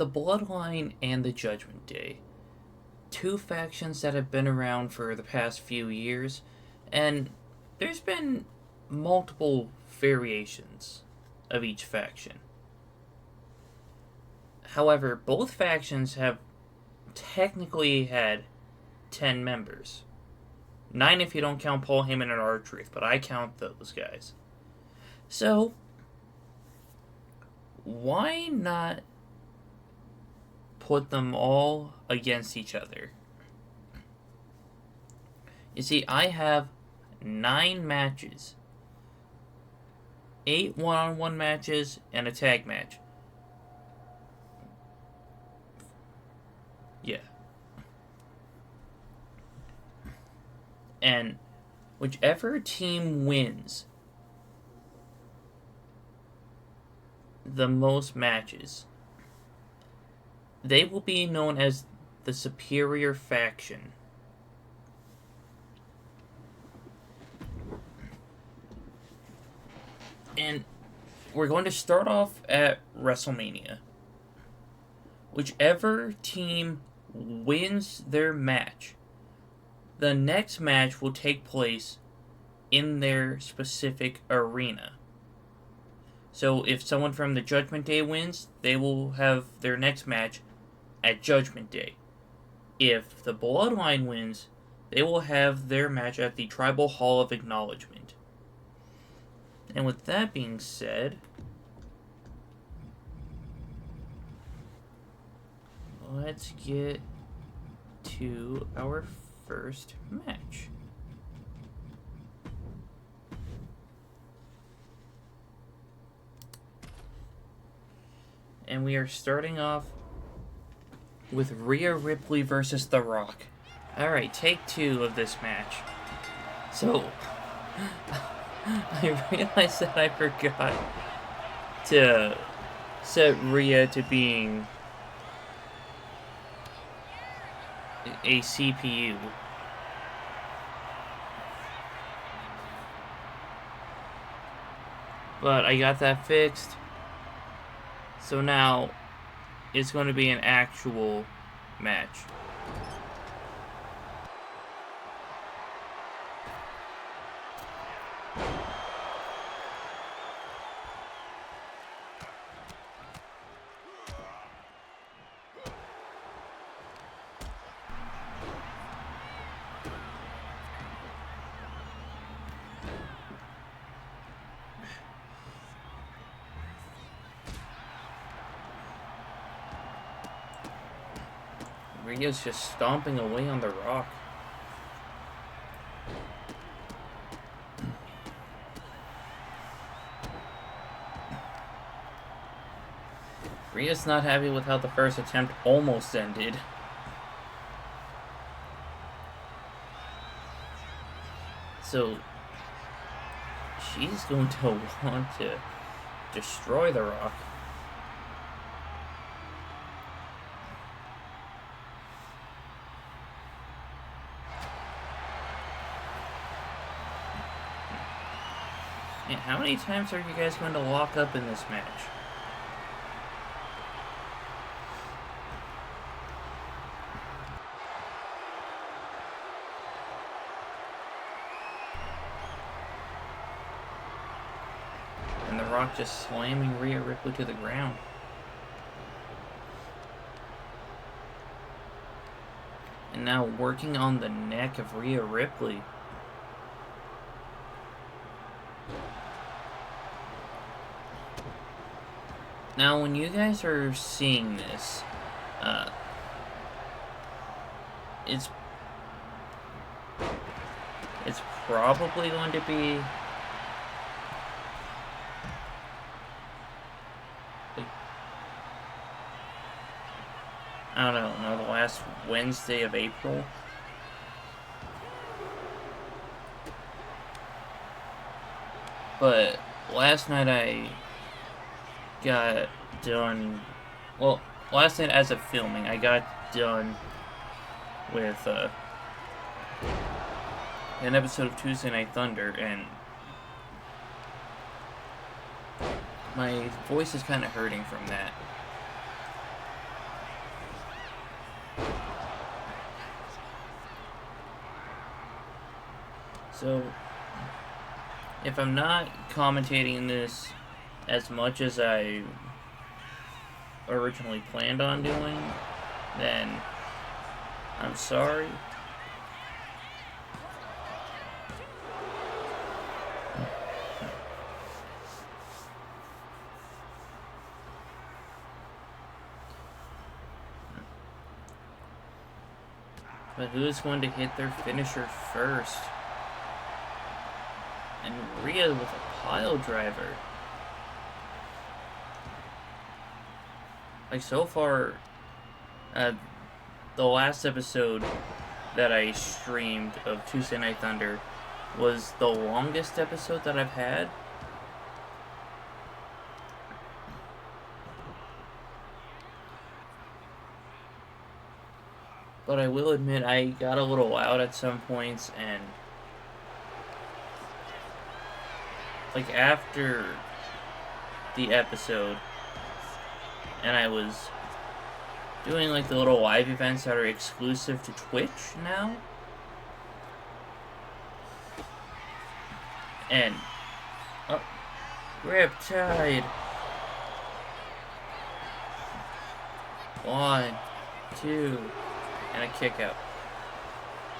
the Bloodline and the Judgment Day. Two factions that have been around for the past few years, and there's been multiple variations of each faction. However, both factions have technically had 10 members. 9 if you don't count Paul Heyman and R-Truth, but I count those guys. So, why not put them all against each other? You see, I have 9 matches. 8 one-on-one matches and a tag match. Yeah. And whichever team wins the most matches, they will be known as the superior faction. And we're going to start off at WrestleMania. Whichever team wins their match, the next match will take place in their specific arena. So if someone from the Judgment Day wins, they will have their next match at Judgment Day. If the Bloodline wins, they will have their match at the Tribal Hall of Acknowledgement. And with that being said, let's get to our first match. And we are starting off with Rhea Ripley versus The Rock. Alright, take 2 of this match. So, I realized that I forgot to set Rhea to being a CPU. But I got that fixed. So now it's going to be an actual match. Rhea's just stomping away on The Rock. Rhea's not happy with how the first attempt almost ended. So, she's going to want to destroy The Rock. How many times are you guys going to lock up in this match? And The Rock just slamming Rhea Ripley to the ground. And now working on the neck of Rhea Ripley. Now, when you guys are seeing this, it's probably going to be I don't know, the last Wednesday of April. But last night I got done, well, last night as of filming, I got done with an episode of Tuesday Night Thunder, and my voice is kind of hurting from that. So, if I'm not commentating this as much as I originally planned on doing, then I'm sorry. But who's going to hit their finisher first? And Rhea with a pile driver. Like, so far, the last episode that I streamed of Tuesday Night Thunder was the longest episode that I've had. But I will admit, I got a little loud at some points, and like after the episode, and I was doing like the little live events that are exclusive to Twitch now, and Riptide. 1, 2, and a kick out.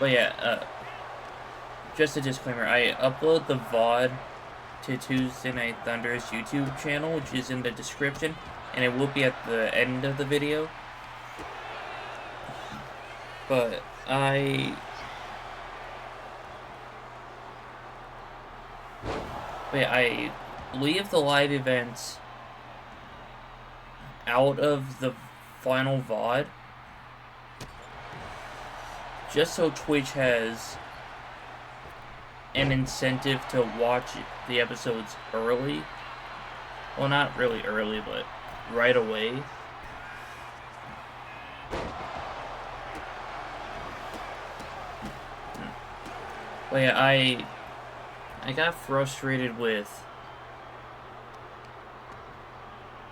But yeah, just a disclaimer, I upload the VOD to Tuesday Night Thunder's YouTube channel, which is in the description, and it will be at the end of the video. But I leave the live events out of the final VOD just so Twitch has an incentive to watch the episodes early. Well, not really early, but right away. But yeah, I got frustrated with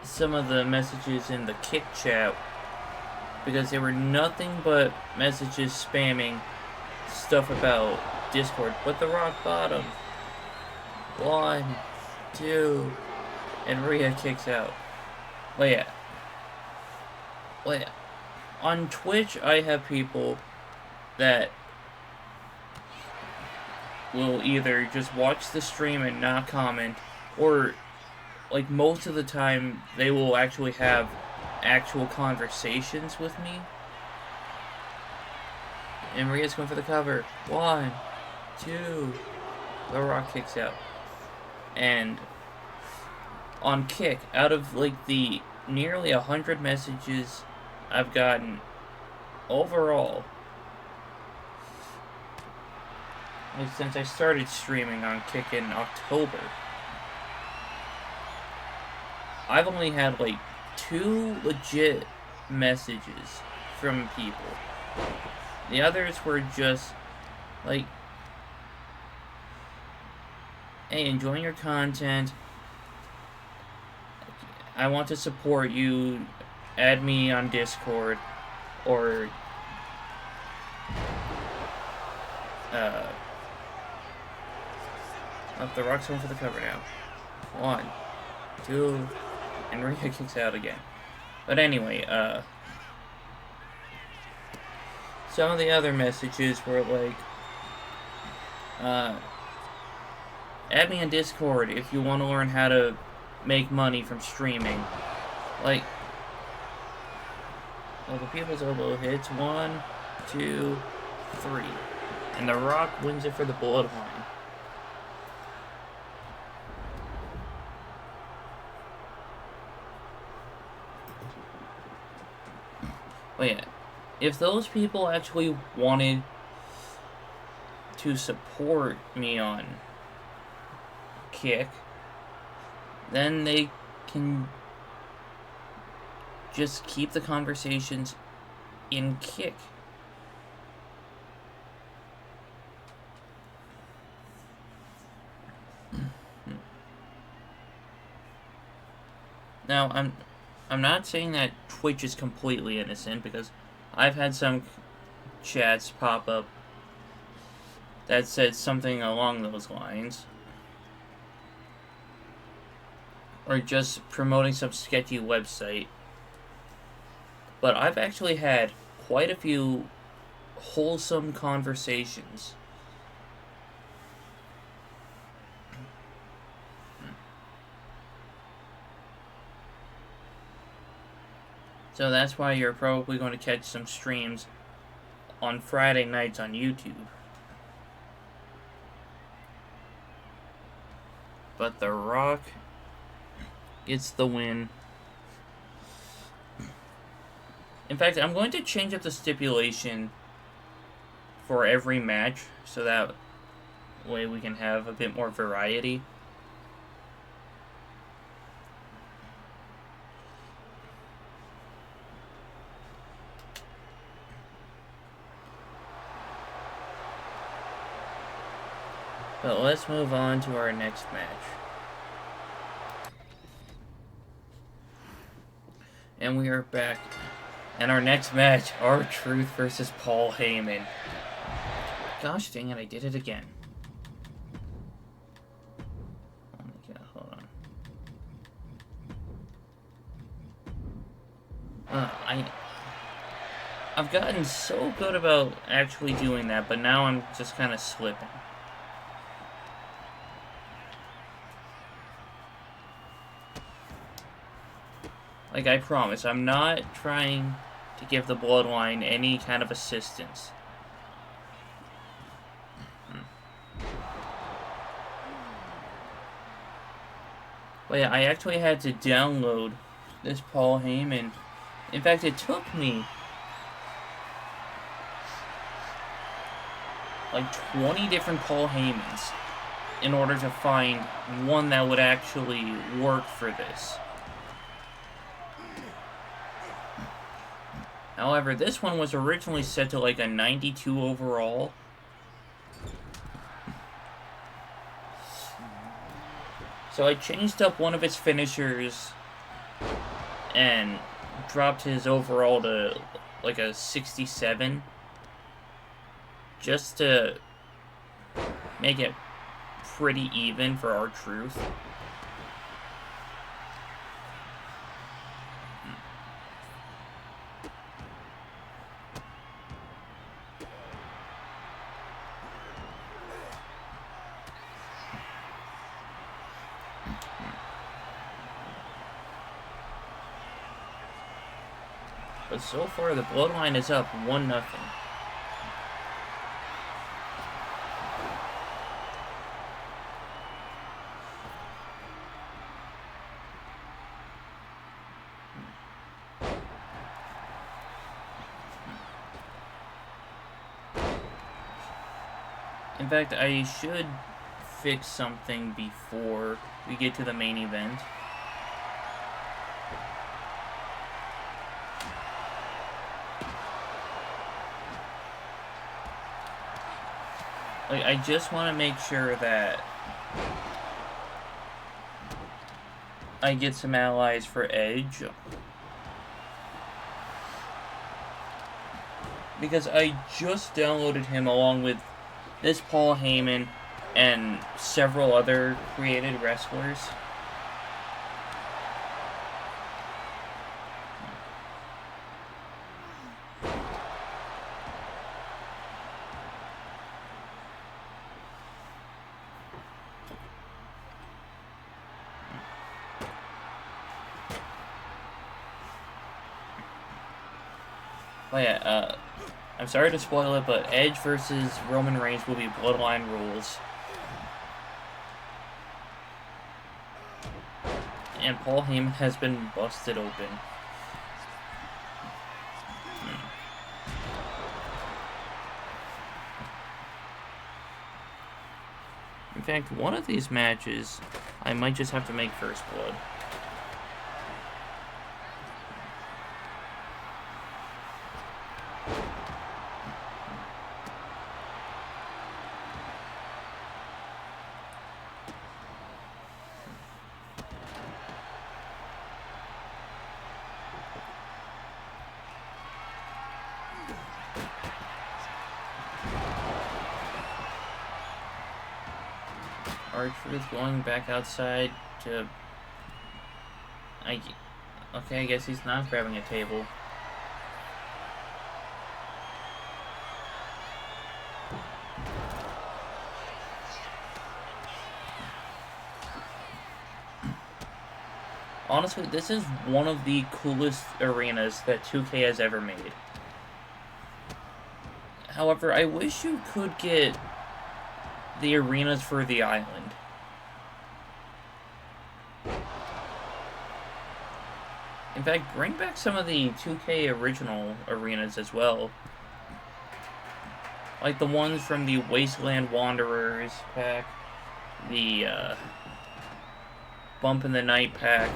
some of the messages in the Kick chat because they were nothing but messages spamming stuff about Discord. But the rock bottom. 1, 2, and Rhea kicks out. But yeah. On Twitch, I have people that will either just watch the stream and not comment, or like most of the time they will actually have actual conversations with me. And Rhea's going for the cover. 1, 2, the Rock kicks out. And on Kick, out of like the nearly 100 messages I've gotten overall, like since I started streaming on Kick in October, I've only had like 2 legit messages from people. The others were just like, hey, enjoying your content, I want to support you, add me on Discord, or the Rock's going for the cover now. 1, 2, and Rhea kicks out again. But anyway, some of the other messages were like, add me on Discord if you want to learn how to make money from streaming. Like, well, the People's Elbow hits 1, 2, 3. And The Rock wins it for the Bloodline. Oh yeah, if those people actually wanted to support me on Kick, then they can just keep the conversations in Kick. Now, I'm not saying that Twitch is completely innocent, because I've had some chats pop up that said something along those lines. Or just promoting some sketchy website. But I've actually had quite a few wholesome conversations. So that's why you're probably going to catch some streams on Friday nights on YouTube. But The Rock gets the win. In fact, I'm going to change up the stipulation for every match so that way we can have a bit more variety. But let's move on to our next match. And we are back. And our next match, R-Truth versus Paul Heyman. Gosh dang it, I did it again. Oh my god, hold on. I've gotten so good about actually doing that, but now I'm just kind of slipping. Like, I promise, I'm not trying to give the Bloodline any kind of assistance. But yeah, I actually had to download this Paul Heyman. In fact, it took me like 20 different Paul Heymans in order to find one that would actually work for this. However, this one was originally set to like a 92 overall. So I changed up one of its finishers and dropped his overall to like a 67. Just to make it pretty even for R-Truth. But so far, the Bloodline is up 1-0. In fact, I should fix something before we get to the main event. Like, I just want to make sure that I get some allies for Edge. Because I just downloaded him along with this Paul Heyman and several other created wrestlers. Oh yeah, I'm sorry to spoil it, but Edge versus Roman Reigns will be Bloodline rules. And Paul Heyman has been busted open. In fact, one of these matches, I might just have to make First Blood. R-Truth going back outside to... Okay, I guess he's not grabbing a table. Honestly, this is one of the coolest arenas that 2K has ever made. However, I wish you could get the arenas for the island. In fact, bring back some of the 2K original arenas as well. Like the ones from the Wasteland Wanderers pack, the Bump in the Night pack,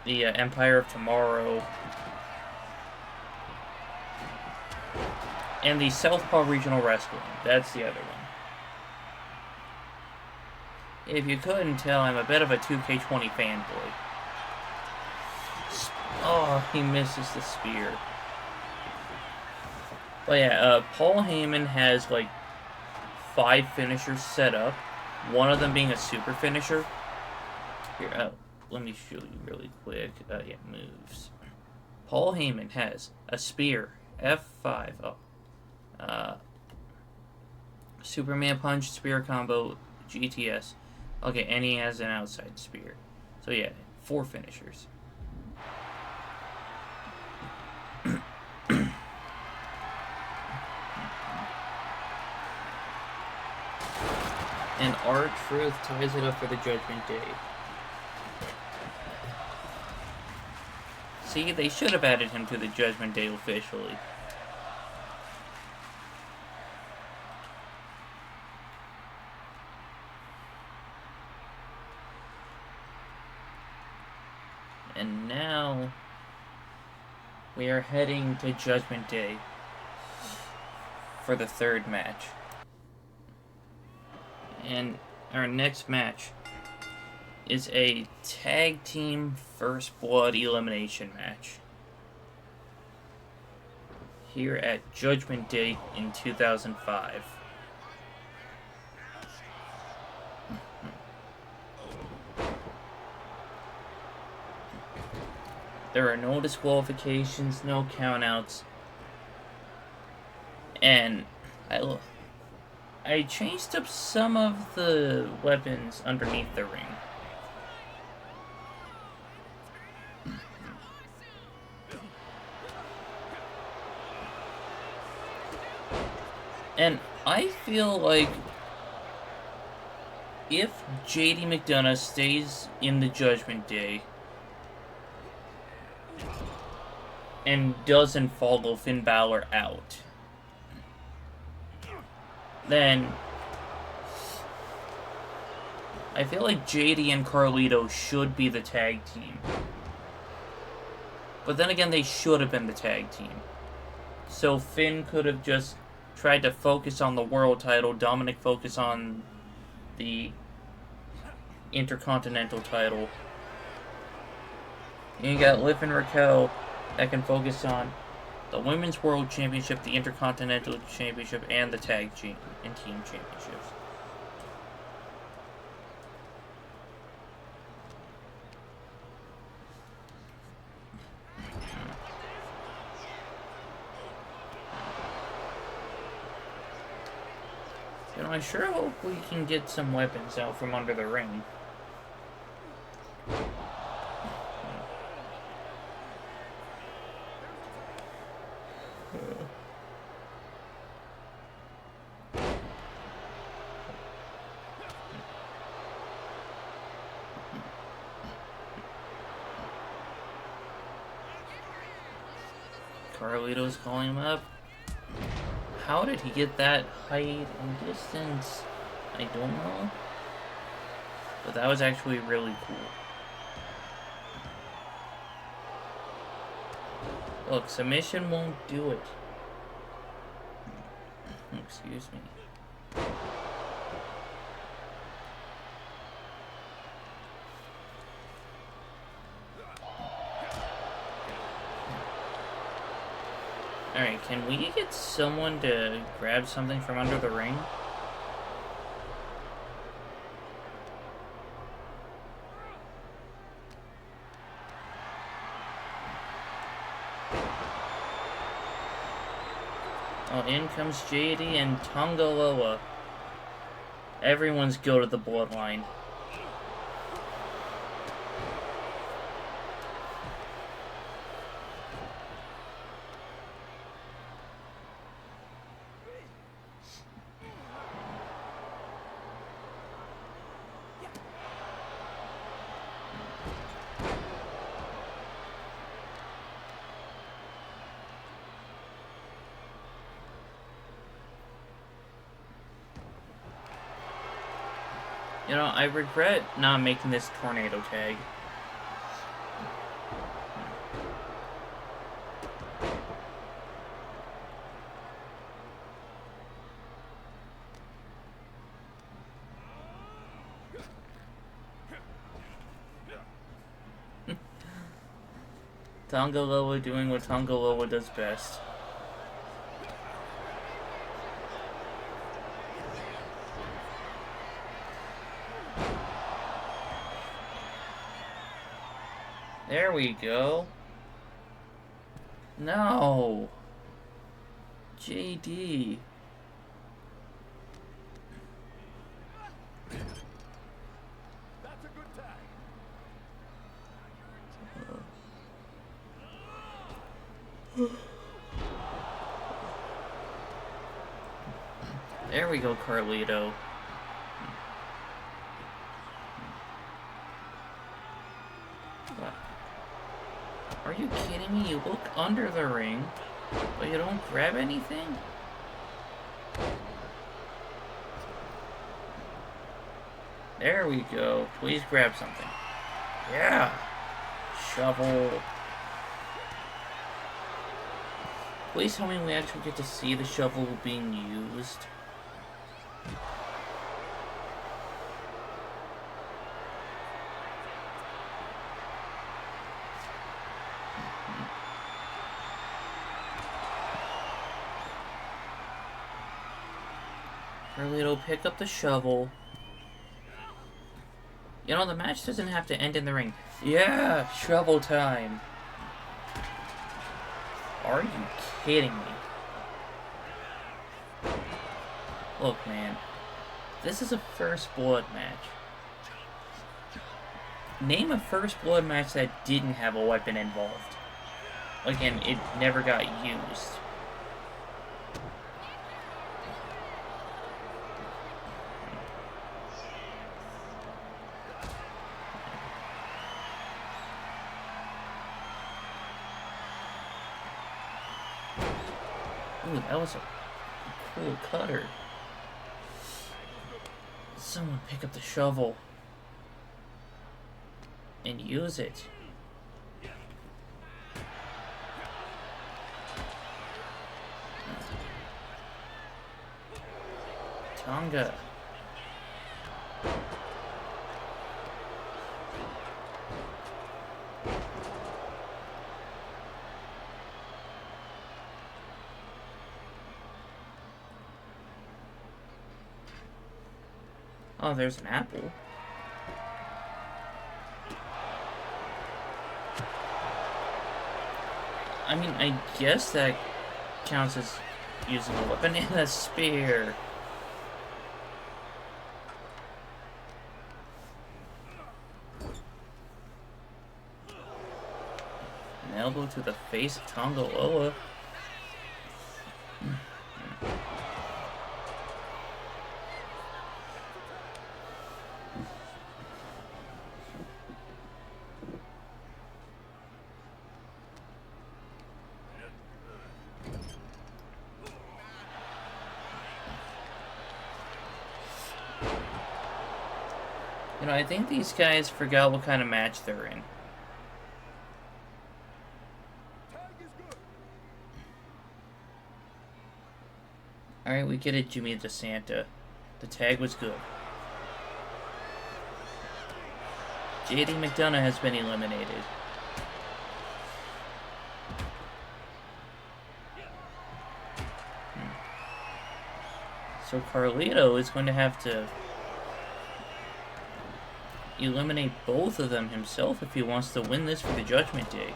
the Empire of Tomorrow, and the Southpaw Regional Wrestling. That's the other one. If you couldn't tell, I'm a bit of a 2K20 fanboy. Oh, he misses the spear. But yeah, Paul Heyman has like 5 finishers set up. One of them being a super finisher. Here, let me show you really quick. Yeah, moves. Paul Heyman has a spear, F5. Superman punch, spear combo, GTS. Okay, and he has an outside spear. So yeah, 4 finishers. And R-Truth ties it up for the Judgment Day. See, they should have added him to the Judgment Day officially. And now we are heading to Judgment Day for the 3rd match. And our next match is a tag team first blood elimination match here at Judgment Day in 2005. There are no disqualifications, no countouts, and I changed up some of the weapons underneath the ring. And I feel like if JD McDonough stays in the Judgment Day and doesn't follow Finn Balor out, then I feel like JD and Carlito should be the tag team. But then again, they should have been the tag team. So Finn could have just tried to focus on the world title, Dominic focus on the Intercontinental title. And you got Liv and Raquel that can focus on the Women's World Championship, the Intercontinental Championship, and the Tag Team and Team Championships. You know, I sure hope we can get some weapons out from under the ring. Carlito's calling him up. How did he get that height and distance? I don't know. But that was actually really cool. Look, submission won't do it. Excuse me. Alright, can we get someone to grab something from under the ring? Oh, in comes JD and Tongaloa. Everyone's go to the Bloodline. You know, I regret not making this tornado tag. Tongaloa doing what Tongaloa does best. There we go. No. JD. That's a good tag. There we go, Carlito. What? Are you kidding me? You look under the ring, but you don't grab anything? There we go. Please grab something. Yeah! Shovel. Please tell me we actually get to see the shovel being used. Carlito, pick up the shovel. You know, the match doesn't have to end in the ring. Yeah, shovel time. Are you kidding me? Look, man. This is a first blood match. Name a first blood match that didn't have a weapon involved. Again, it never got used. Ooh, that was a cool cutter. Someone pick up the shovel and use it. Tonga. Oh, there's an apple. I mean, I guess that counts as using a weapon and a spear. An elbow to the face of Tongaloa. You know, I think these guys forgot what kind of match they're in. Alright, we get it, Jimmy DeSanta. The tag was good. JD McDonough has been eliminated. So Carlito is going to have to eliminate both of them himself if he wants to win this for the Judgment Day.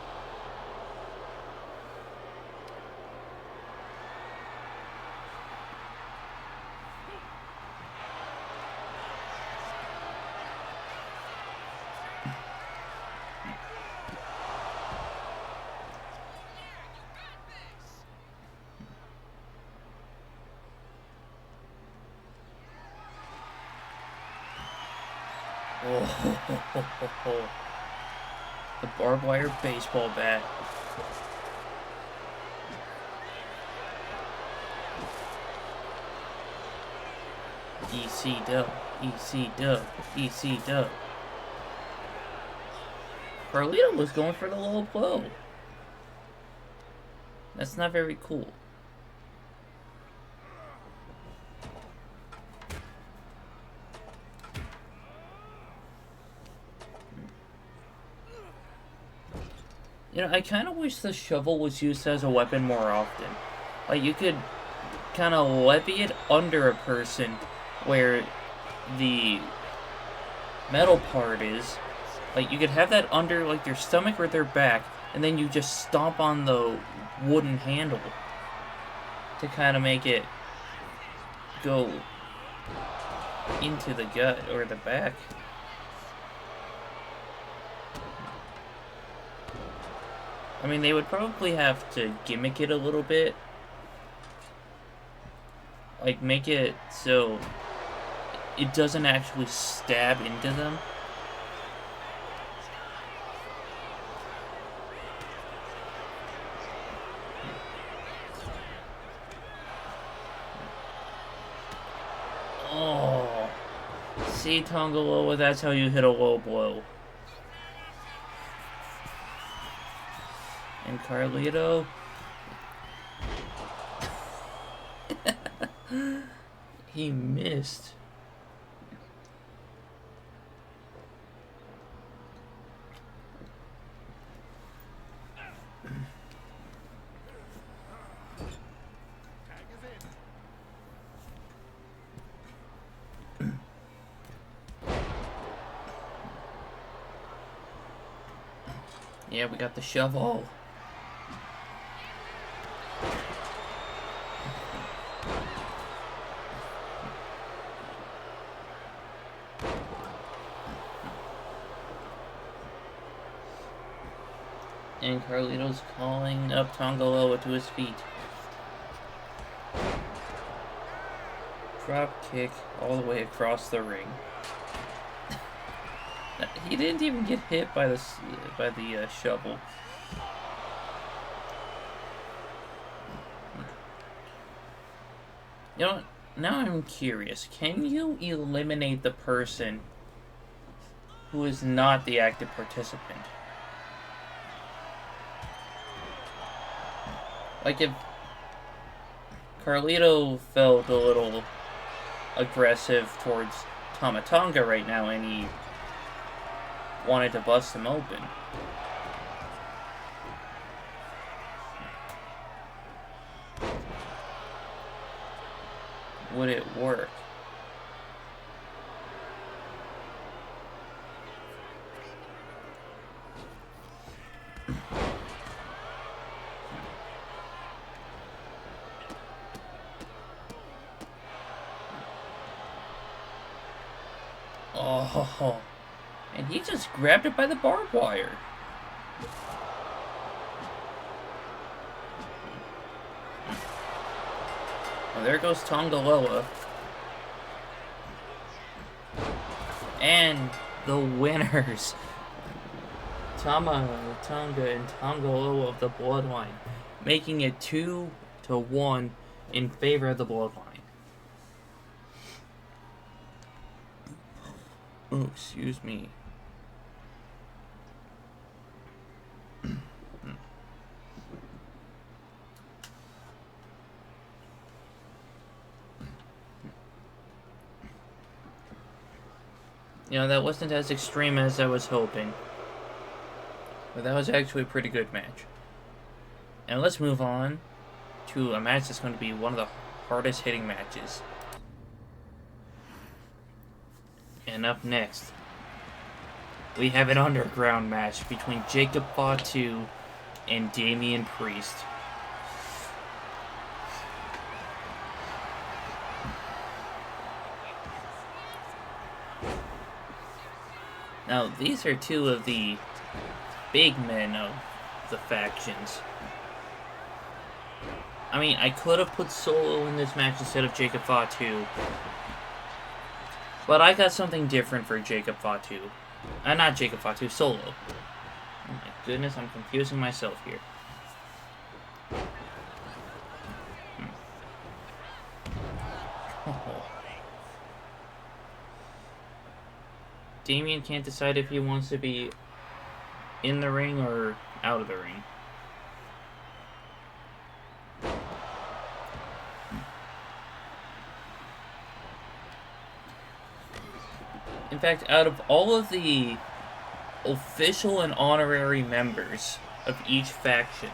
ho, ho, ho, ho. The barbed wire baseball bat. EC dub, EC dub, EC dub. Carlito was going for the low blow. That's not very cool. You know, I kind of wish the shovel was used as a weapon more often. Like, you could kind of levy it under a person where the metal part is. Like, you could have that under, like, their stomach or their back, and then you just stomp on the wooden handle to kind of make it go into the gut or the back. I mean, they would probably have to gimmick it a little bit. Like, make it so it doesn't actually stab into them. Oh, see, Tongaloa, that's how you hit a low blow. And Carlito. He missed. Yeah, we got the shovel. And Carlito's calling up Tongaloa to his feet. Drop kick all the way across the ring. He didn't even get hit by the shovel. You know what? Now I'm curious. Can you eliminate the person who is not the active participant? Like, if Carlito felt a little aggressive towards Tama Tonga right now and he wanted to bust him open, would it work? Oh, and he just grabbed it by the barbed wire. Well, there goes Tongaloa. And the winners, Tama Tonga and Tongaloa of the Bloodline, making it 2-1 in favor of the Bloodline. Oh, excuse me. You know, that wasn't as extreme as I was hoping. But that was actually a pretty good match. And let's move on to a match that's going to be one of the hardest hitting matches. And up next, we have an underground match between Jacob Fatu and Damian Priest. Now, these are two of the big men of the factions. I mean, I could have put Solo in this match instead of Jacob Fatu, but I got something different for Jacob Fatu. Not Jacob Fatu, Solo. Oh my goodness, I'm confusing myself here. Oh. Damien can't decide if he wants to be in the ring or out of the ring. In fact, out of all of the official and honorary members of each faction,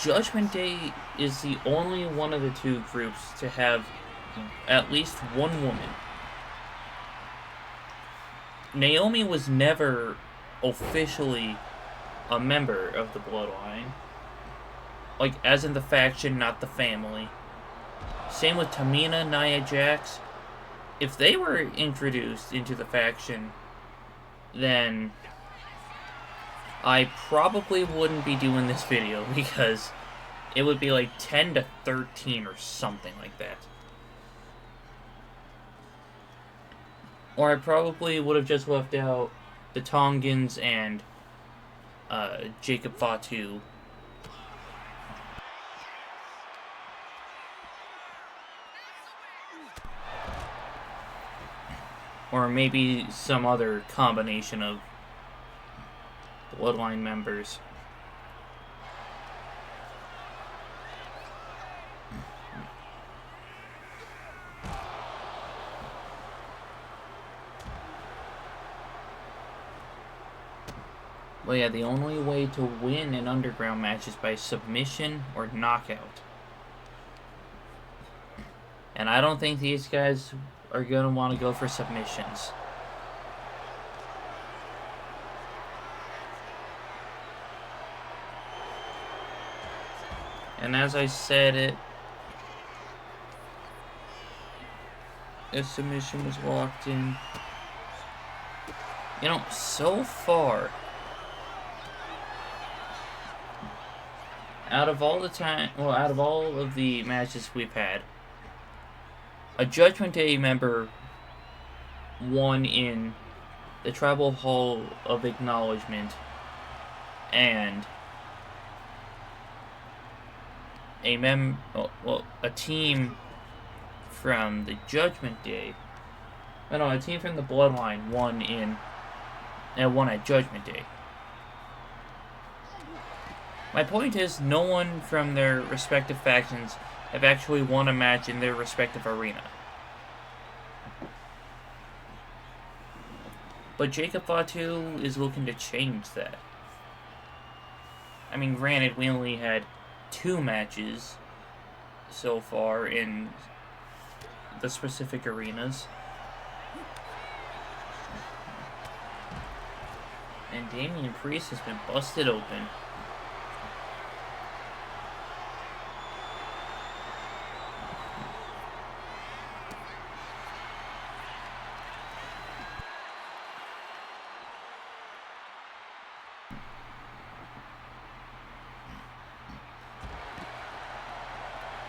Judgment Day is the only one of the two groups to have at least one woman. Naomi was never officially a member of the Bloodline. Like, as in the faction, not the family. Same with Tamina, Nia Jax. If they were introduced into the faction, then I probably wouldn't be doing this video because it would be like 10 to 13 or something like that. Or I probably would have just left out the Tongans and Jacob Fatu. Or maybe some other combination of Bloodline members. Well, yeah, the only way to win an underground match is by submission or knockout. And I don't think these guys are going to want to go for submissions. And as I said, a submission was locked in. You know, so far, out of all of the matches we've had, a Judgment Day member won in the Tribal Hall of Acknowledgement, and a team from the Judgment Day, a team from the Bloodline won at Judgment Day. My point is, no one from their respective factions have actually won a match in their respective arena. But Jacob Fatu is looking to change that. I mean, granted, we only had 2 matches so far in the specific arenas. And Damian Priest has been busted open.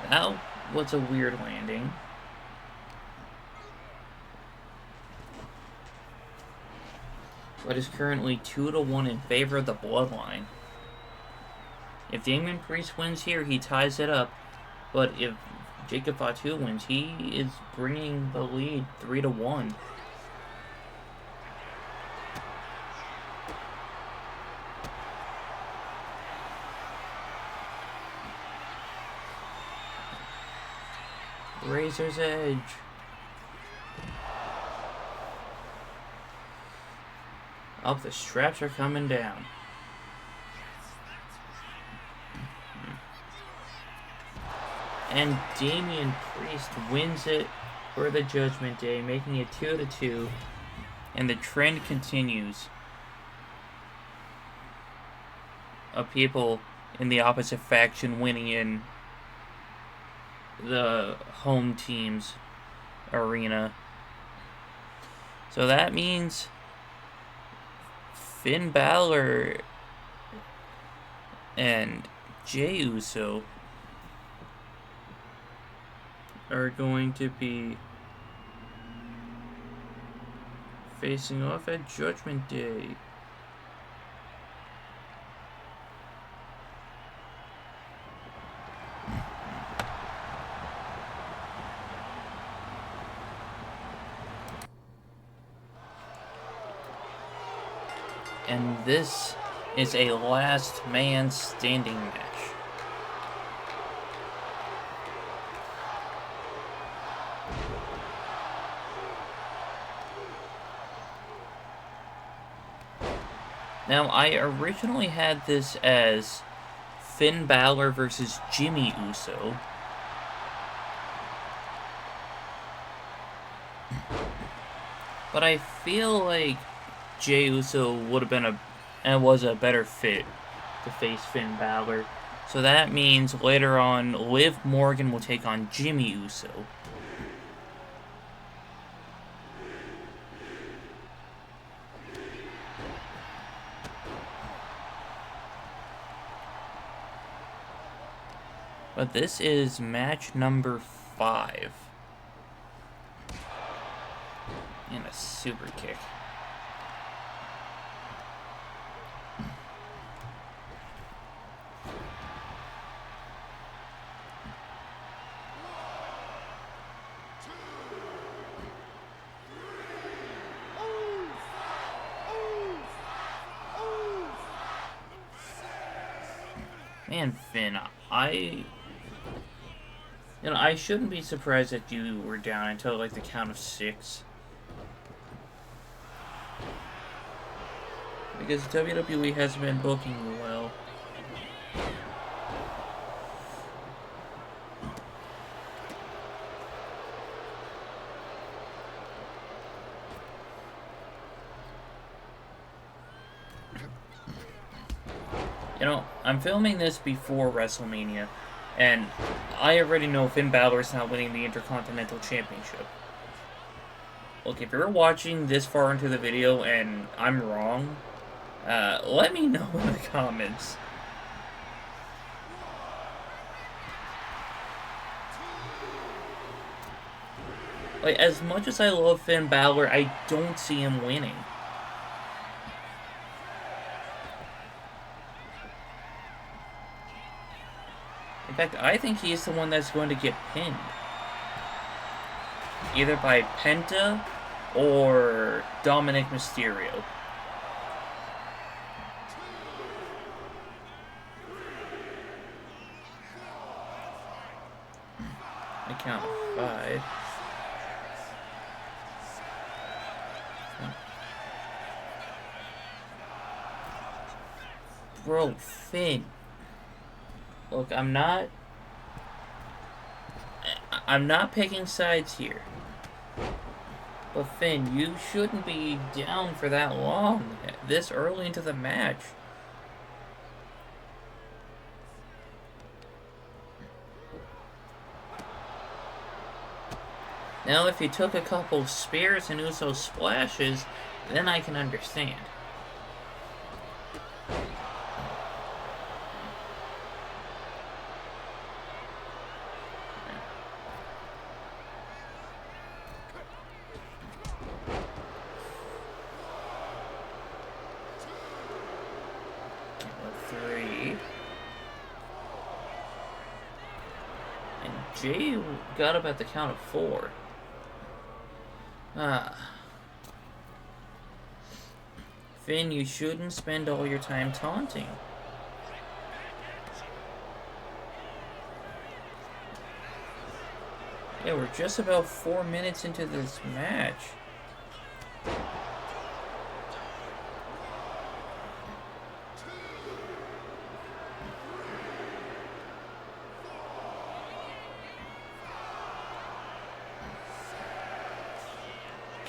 That was a weird landing. But is currently 2-1 in favor of the Bloodline. If Damian Priest wins here, he ties it up. But if Jacob Fatu wins, he is bringing the lead 3-1. Razor's Edge. Oh, the straps are coming down. And Damian Priest wins it for the Judgment Day, making it 2-2. And the trend continues of people in the opposite faction winning in the home team's arena. So that means Finn Balor and Jey Uso are going to be facing off at Judgment Day. And this is a last man standing match. Now, I originally had this as Finn Balor versus Jimmy Uso. But I feel like Jey Uso would have been was a better fit to face Finn Balor. So that means later on, Liv Morgan will take on Jimmy Uso. But this is match number 5. And a super kick. Man, Finn, I shouldn't be surprised that you were down until like the count of 6. Because WWE hasn't been booking you well. I'm filming this before WrestleMania, and I already know Finn Balor is not winning the Intercontinental Championship. Look, if you're watching this far into the video and I'm wrong, let me know in the comments. Like, as much as I love Finn Balor, I don't see him winning. In fact, I think he's the one that's going to get pinned. Either by Penta or Dominic Mysterio. I count 5. Bro, Finn. Look, I'm not picking sides here. But Finn, you shouldn't be down for that long, this early into the match. Now, if you took a couple spears and Uso splashes, then I can understand. Jey got up at the count of 4. Finn, you shouldn't spend all your time taunting. Yeah, we're just about 4 minutes into this match.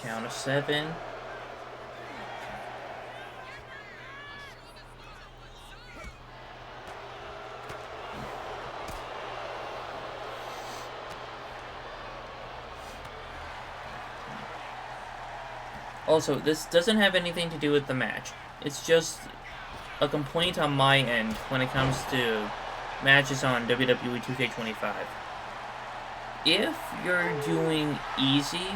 Count of 7. Also, this doesn't have anything to do with the match. It's just a complaint on my end when it comes to matches on WWE 2K25. If you're doing easy,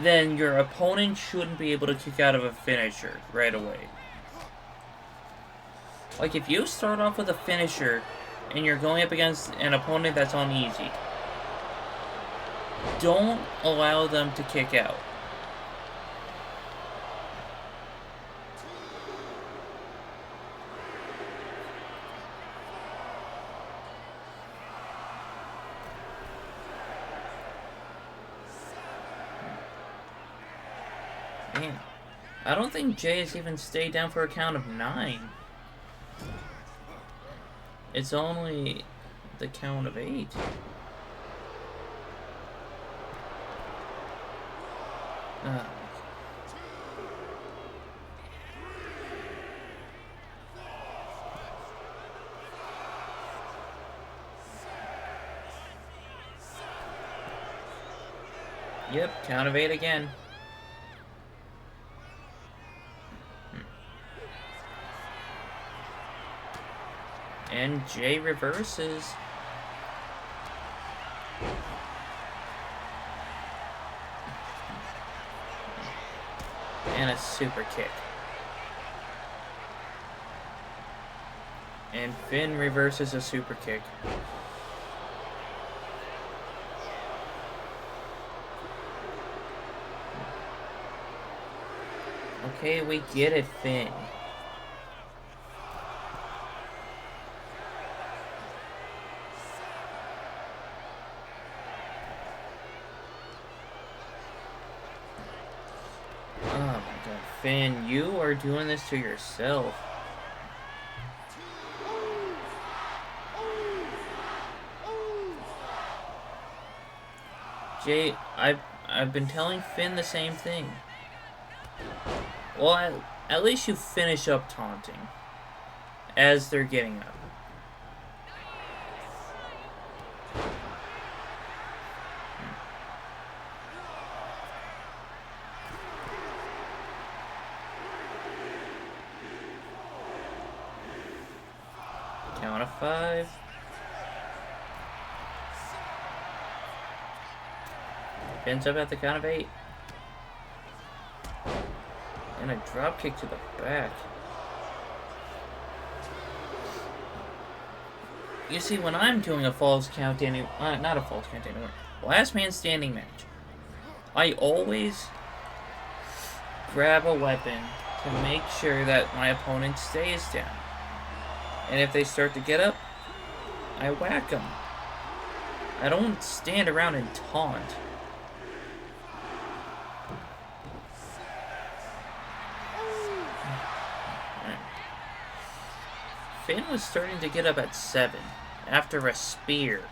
then your opponent shouldn't be able to kick out of a finisher right away. Like, if you start off with a finisher and you're going up against an opponent that's on easy, don't allow them to kick out. Man, I don't think Jay has even stayed down for a count of 9. It's only the count of 8. Yep, count of 8 again. And Jay reverses. And a super kick. And Finn reverses a super kick. Okay, we get it, Finn. Oh my god, Finn, you are doing this to yourself. Jay, I've been telling Finn the same thing. Well, at least you finish up taunting as they're getting up. Count of 5. Finn's up at the count of 8. And a drop kick to the back. You see, when I'm doing a false count not a false count anymore, last man standing match, I always grab a weapon to make sure that my opponent stays down. And if they start to get up, I whack them. I don't stand around and taunt. Finn was starting to get up at 7 after a spear.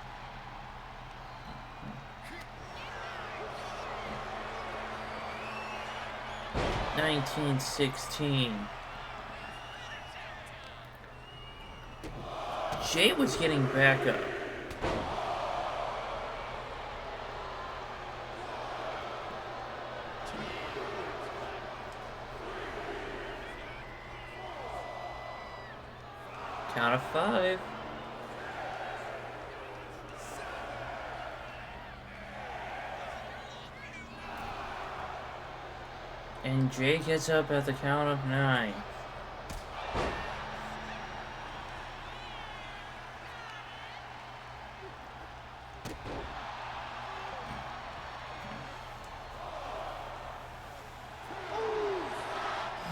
$19-16. Jay was getting back up. Count of 5. And Jay gets up at the count of 9.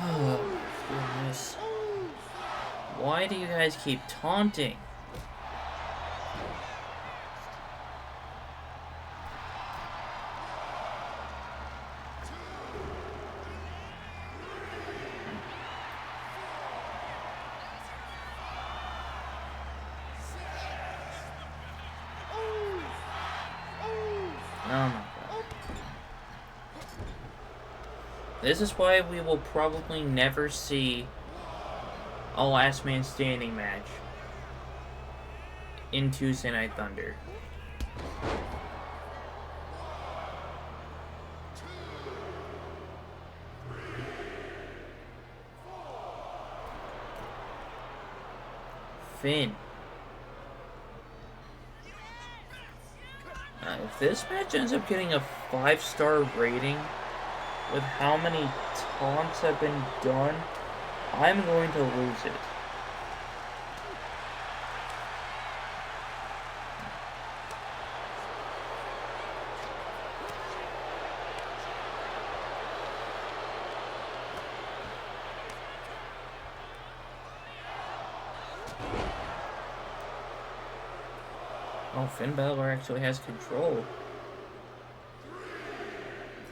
Oh, goodness. Why do you guys keep taunting? Oh my god. This is why we will probably never see a last man standing match in Tuesday Night Thunder. Finn. If this match ends up getting a 5-star rating with how many taunts have been done, I'm going to lose it. Oh, Finn Balor actually has control.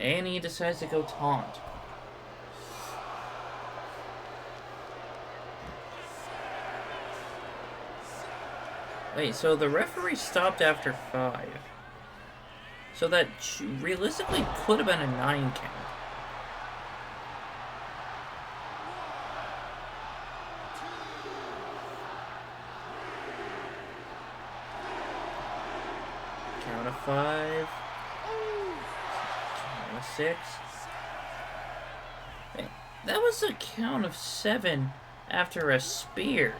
And he decides to go taunt. Wait, so the referee stopped after 5. So that realistically could have been a 9 count. Count of 5. Count of 6. Wait, that was a count of 7 after a spear.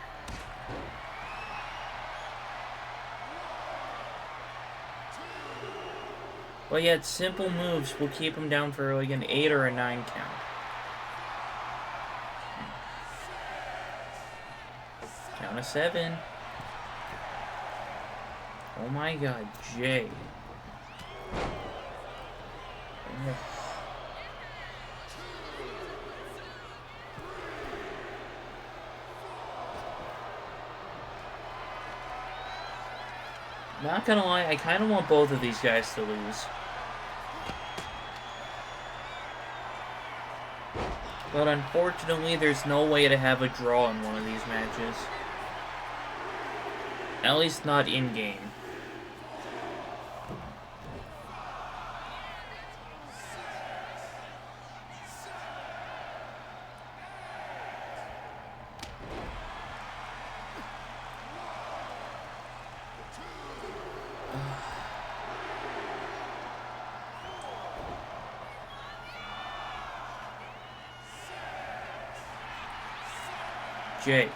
But yet, simple moves will keep him down for like an 8 or a 9 count. Count of 7. Oh my god, Jay. Not gonna lie, I kind of want both of these guys to lose. But unfortunately, there's no way to have a draw in one of these matches. At least not in-game. Jay,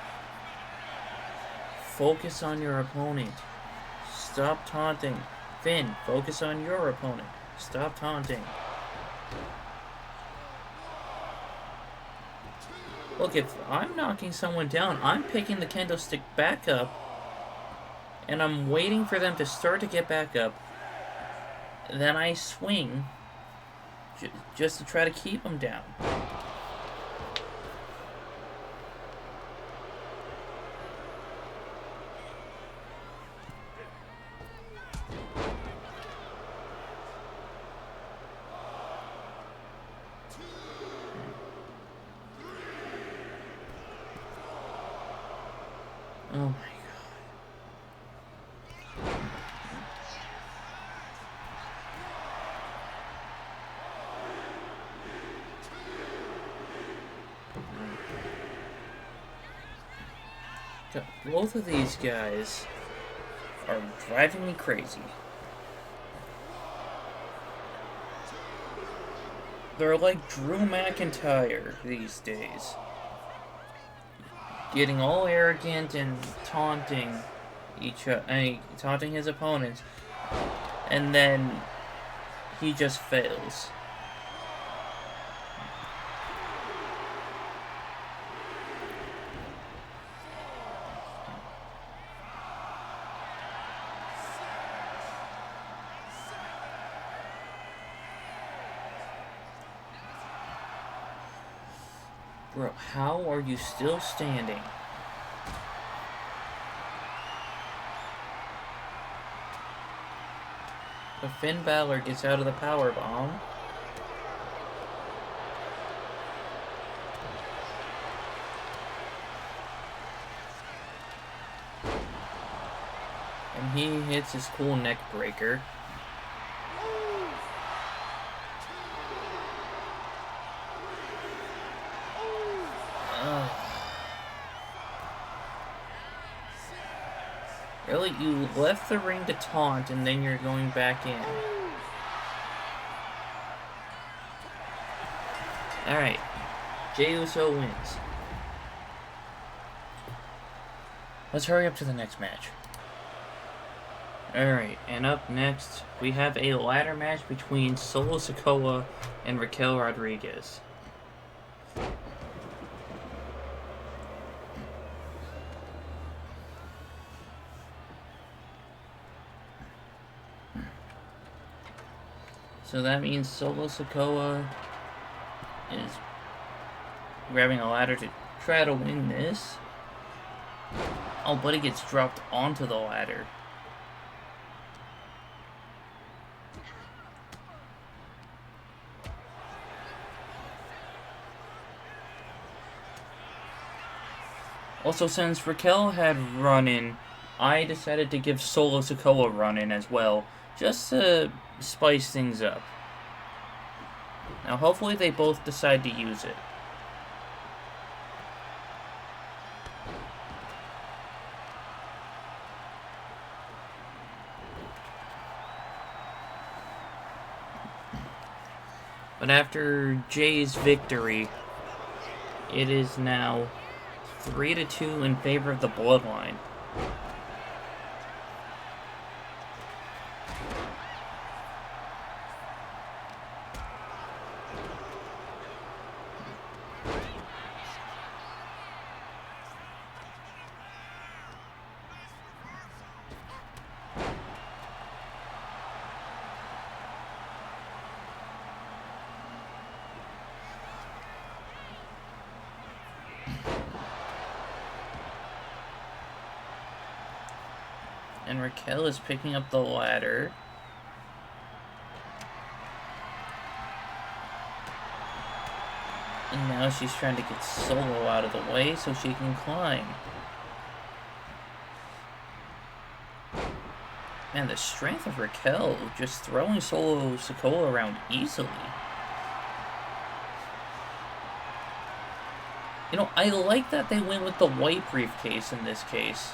focus on your opponent. Stop taunting. Finn, focus on your opponent. Stop taunting. Look, if I'm knocking someone down, I'm picking the kendo stick back up, and I'm waiting for them to start to get back up. Then I swing, just to try to keep them down. Oh my god. Both of these guys are driving me crazy. They're like Drew McIntyre these days. Getting all arrogant and taunting taunting his opponents, and then he just fails. Bro, how are you still standing? But Finn Balor gets out of the powerbomb. And he hits his cool neck breaker. Really, you left the ring to taunt, and then you're going back in. Alright. Jey Uso wins. Let's hurry up to the next match. Alright, and up next, we have a ladder match between Solo Sikoa and Raquel Rodriguez. So that means Solo Sikoa is grabbing a ladder to try to win this. Oh, but he gets dropped onto the ladder. Also, since Raquel had run-in, I decided to give Solo Sikoa a run-in as well, just to spice things up. Now, hopefully they both decide to use it. But after Jay's victory, it is now 3-2 in favor of the Bloodline. And Raquel is picking up the ladder. And now she's trying to get Solo out of the way so she can climb. Man, the strength of Raquel, just throwing Solo Sikoa around easily. You know, I like that they went with the white briefcase in this case.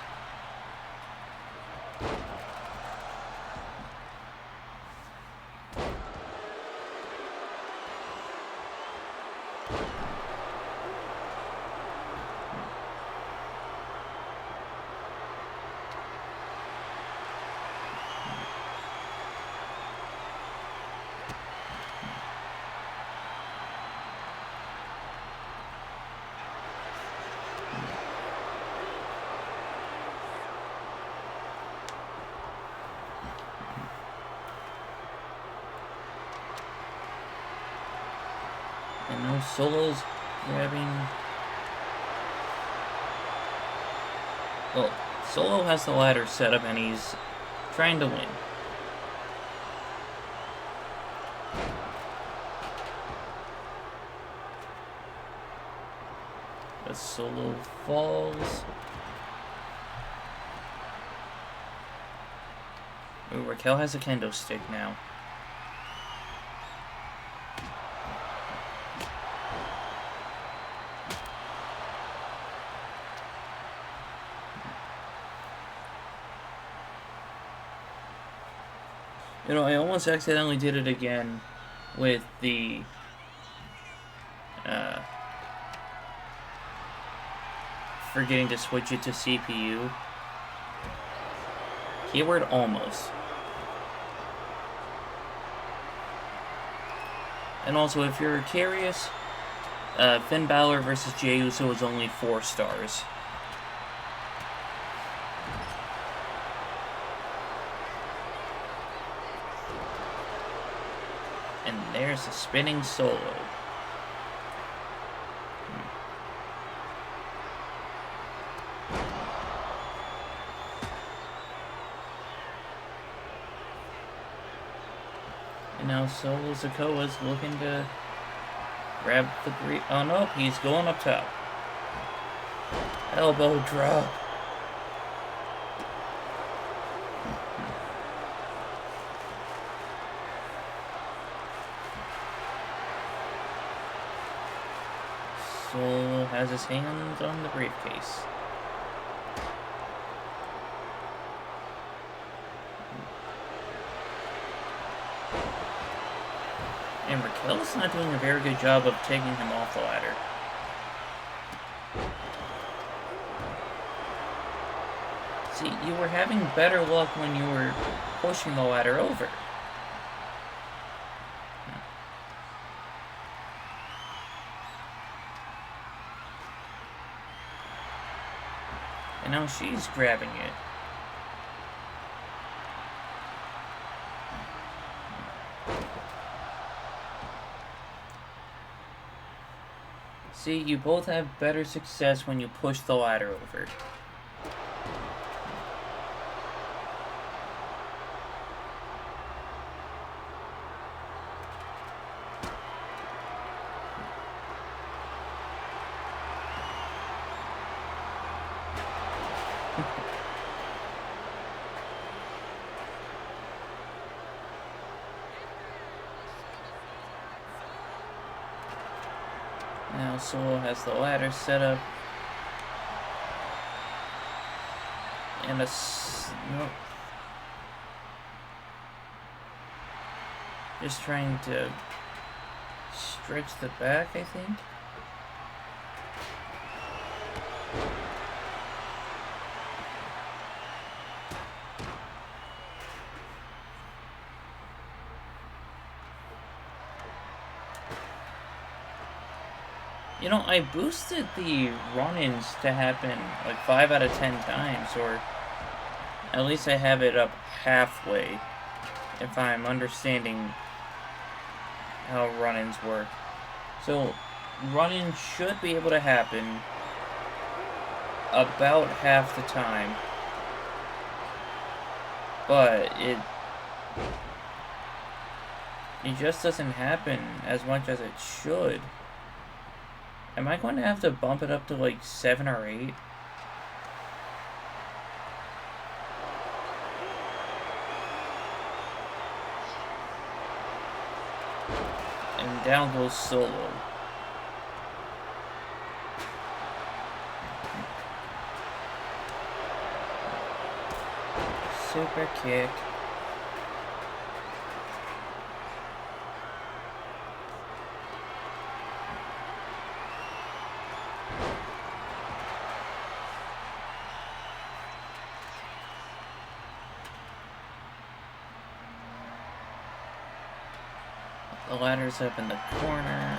And now Solo's grabbing... Well, Solo has the ladder set up and he's trying to win. But Solo falls. Ooh, Raquel has a kendo stick now. You know, I almost accidentally did it again with the forgetting to switch it to CPU. Keyword almost. And also, if you're curious, Finn Balor versus Jey Uso is only 4 stars. And there's a spinning Solo. And now Solo Sikoa is looking to grab the brief. Oh no, he's going up top. Elbow drop. Solo has his hands on the briefcase. And Raquel's not doing a very good job of taking him off the ladder. See, you were having better luck when you were pushing the ladder over. And now she's grabbing it. See, you both have better success when you push the ladder over. Now Solo has the ladder set up. And nope. Just trying to stretch the back, I think. You know, I boosted the run-ins to happen like 5 out of 10 times, or at least I have it up halfway, if I'm understanding how run-ins work. So, run-ins should be able to happen about half the time, but it just doesn't happen as much as it should. Am I going to have to bump it up to like 7 or 8? And down goes Solo. Super kick. The ladder's up in the corner.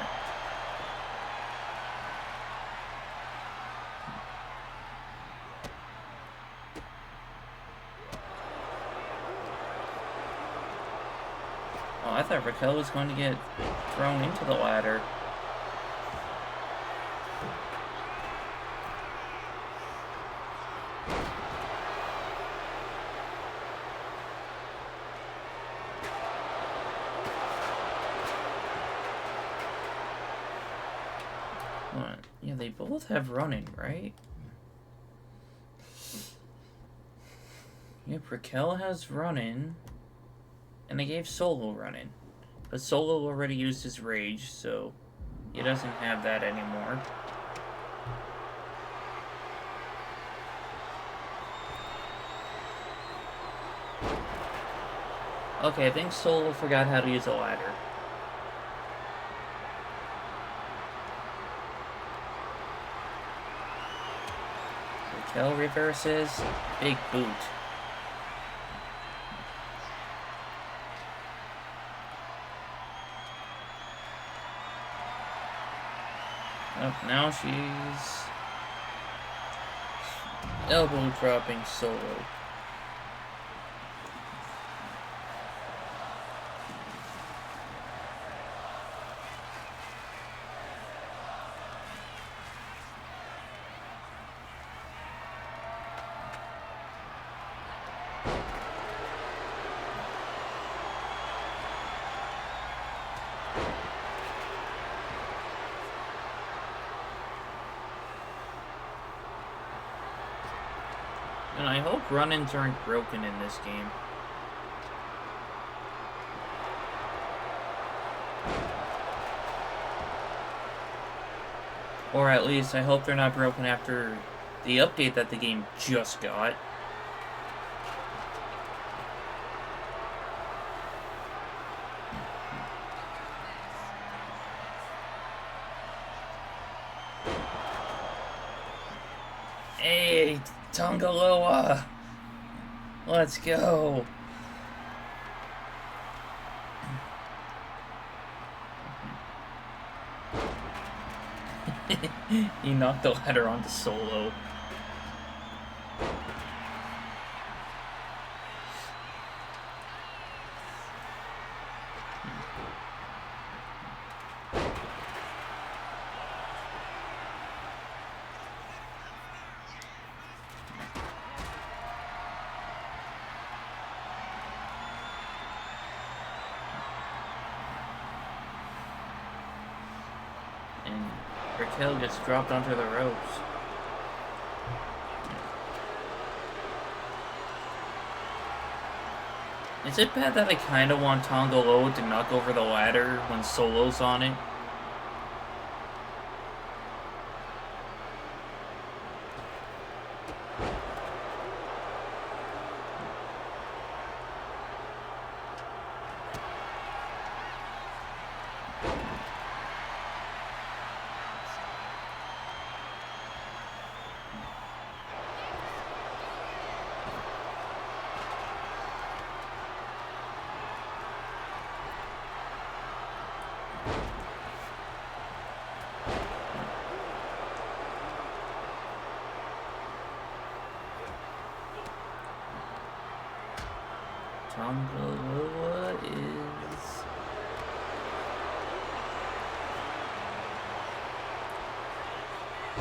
Oh, I thought Raquel was going to get thrown into the ladder. Yeah, they both have running, right? Yep, Raquel has running. And they gave Solo running. But Solo already used his rage, so he doesn't have that anymore. Okay, I think Solo forgot how to use a ladder. Raquel reverses. Big boot. Oh, now she's elbow dropping Solo. And I hope run-ins aren't broken in this game. Or at least I hope they're not broken after the update that the game just got. Hey, Tongaloa! Let's go. He knocked the ladder onto Solo. And Raquel gets dropped onto the ropes. Is it bad that I kind of want Tonga Loa to knock over the ladder when Solo's on it? Tonga Loa is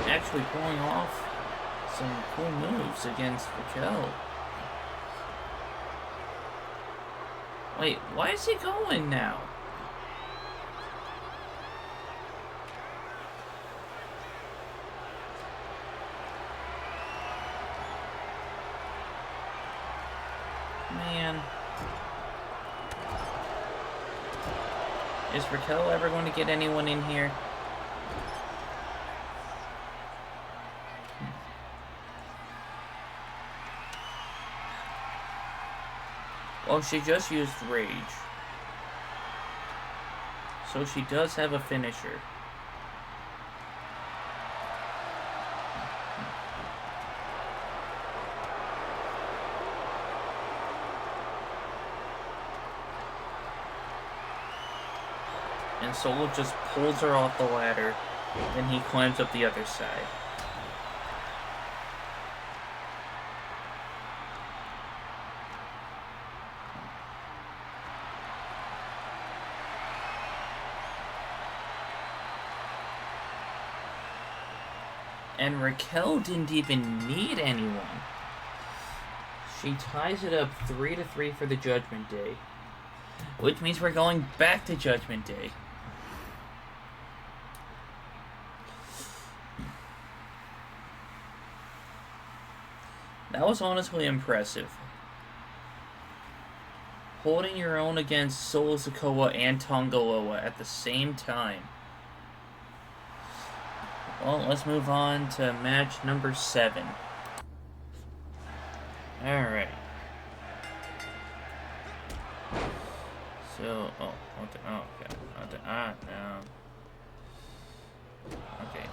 actually pulling off some cool moves against Raquel. Wait, why is he going now? Man. Is Raquel ever going to get anyone in here? Well, she just used Rage. So she does have a finisher. And Solo just pulls her off the ladder, then he climbs up the other side. And Raquel didn't even need anyone. She ties it up 3-3 for the Judgment Day, which means we're going back to Judgment Day. That was honestly impressive. Holding your own against Solo Sikoa and Tonga Loa at the same time. Well, let's move on to match number 7. Alright. So, no. Okay,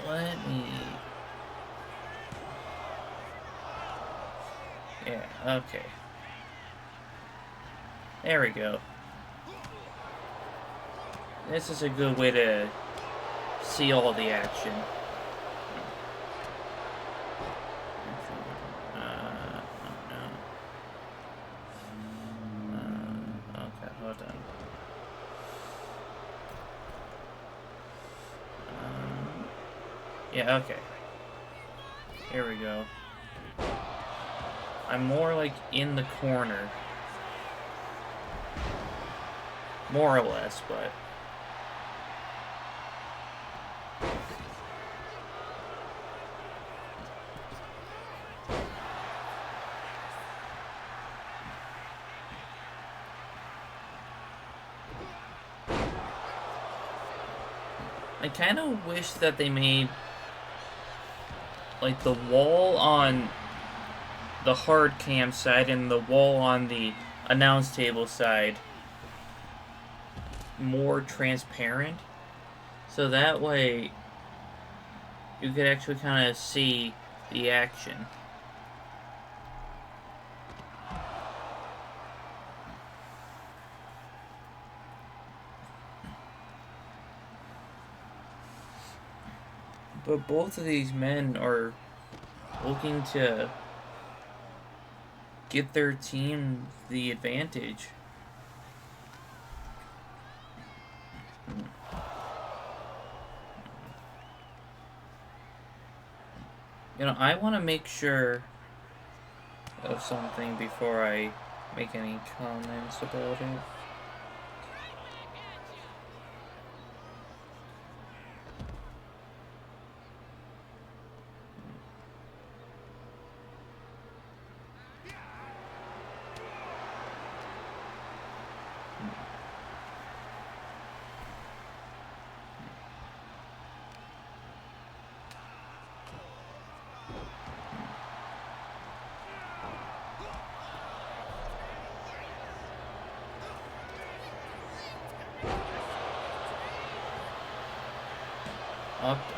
let me... Yeah, okay. There we go. This is a good way to see all the action. Okay, hold on. Yeah, okay. Here we go. I'm more like in the corner. More or less, but... I kind of wish that they made, like, the wall on the hard cam side and the wall on the announce table side more transparent, so that way you could actually kind of see the action. But both of these men are looking to get their team the advantage. You know, I want to make sure of something before I make any comments about it.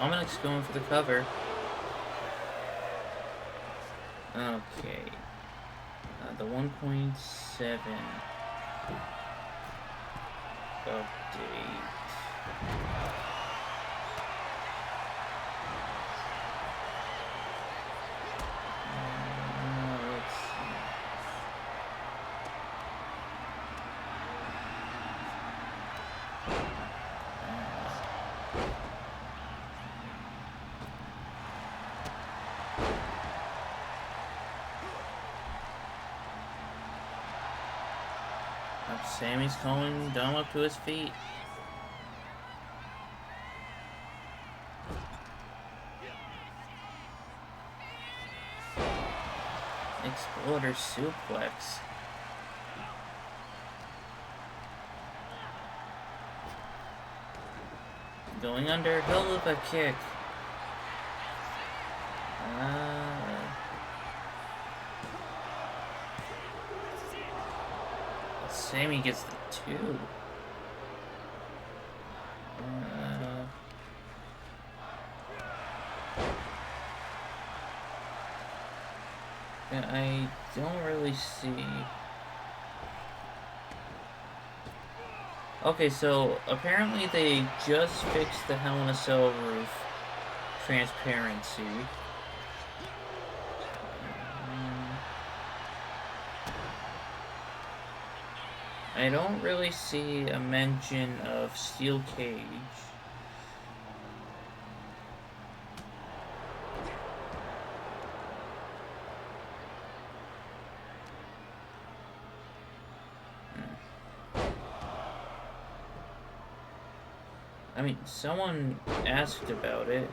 Dominic's going for the cover. Okay. The 1.7 update. Let's see. Sammy's calling Dom up to his feet. Exploder suplex. Going under, hell of a kick. Sammy gets the 2. I don't really see. Okay, so apparently they just fixed the Hell in a Cell roof transparency. I don't really see a mention of steel cage. I mean, someone asked about it.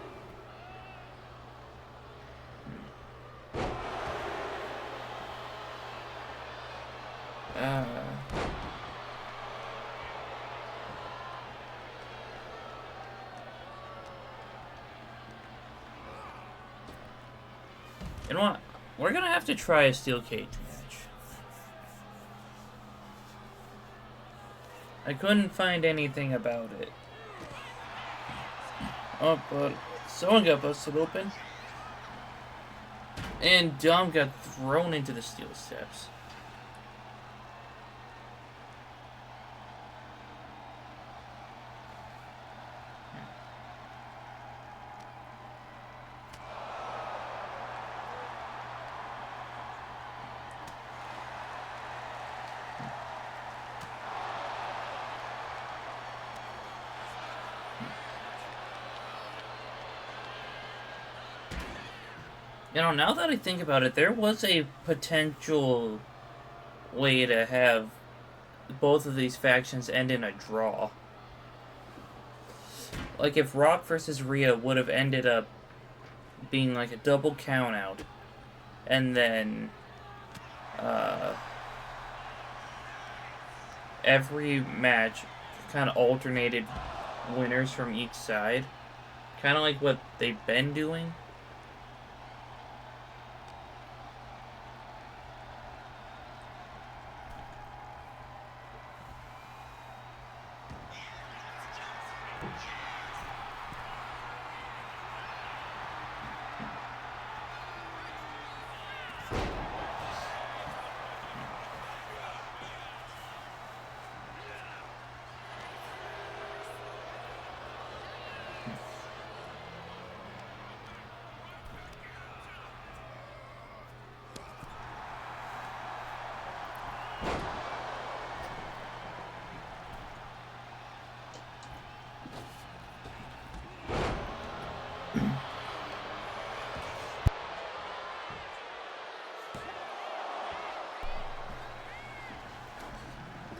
You know what? We're gonna have to try a steel cage match. I couldn't find anything about it. Oh, but someone got busted open. And Dom got thrown into the steel steps. You know, now that I think about it, there was a potential way to have both of these factions end in a draw. Like if Rock versus Rhea would have ended up being like a double count out, and then every match kind of alternated winners from each side, kind of like what they've been doing.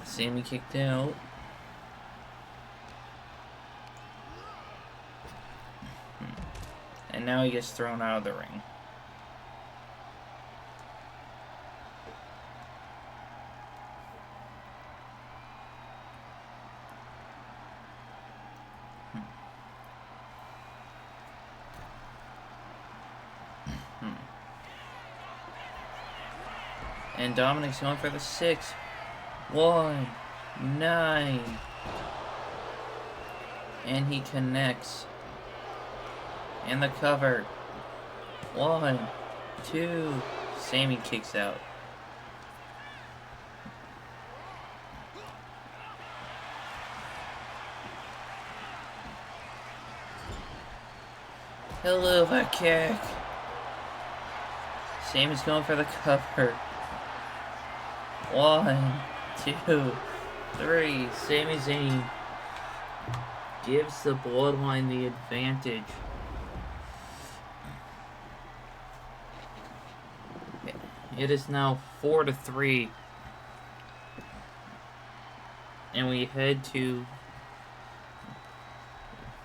Sammy kicked out. And now he gets thrown out of the ring. And Dominic's going for the 6. 1, 9. And he connects. And the cover. 1, 2. Sammy kicks out. Helluva kick. Sammy's going for the cover. 1, 2, 3. Sami Zayn gives the Bloodline the advantage. It is now 4-3. And we head to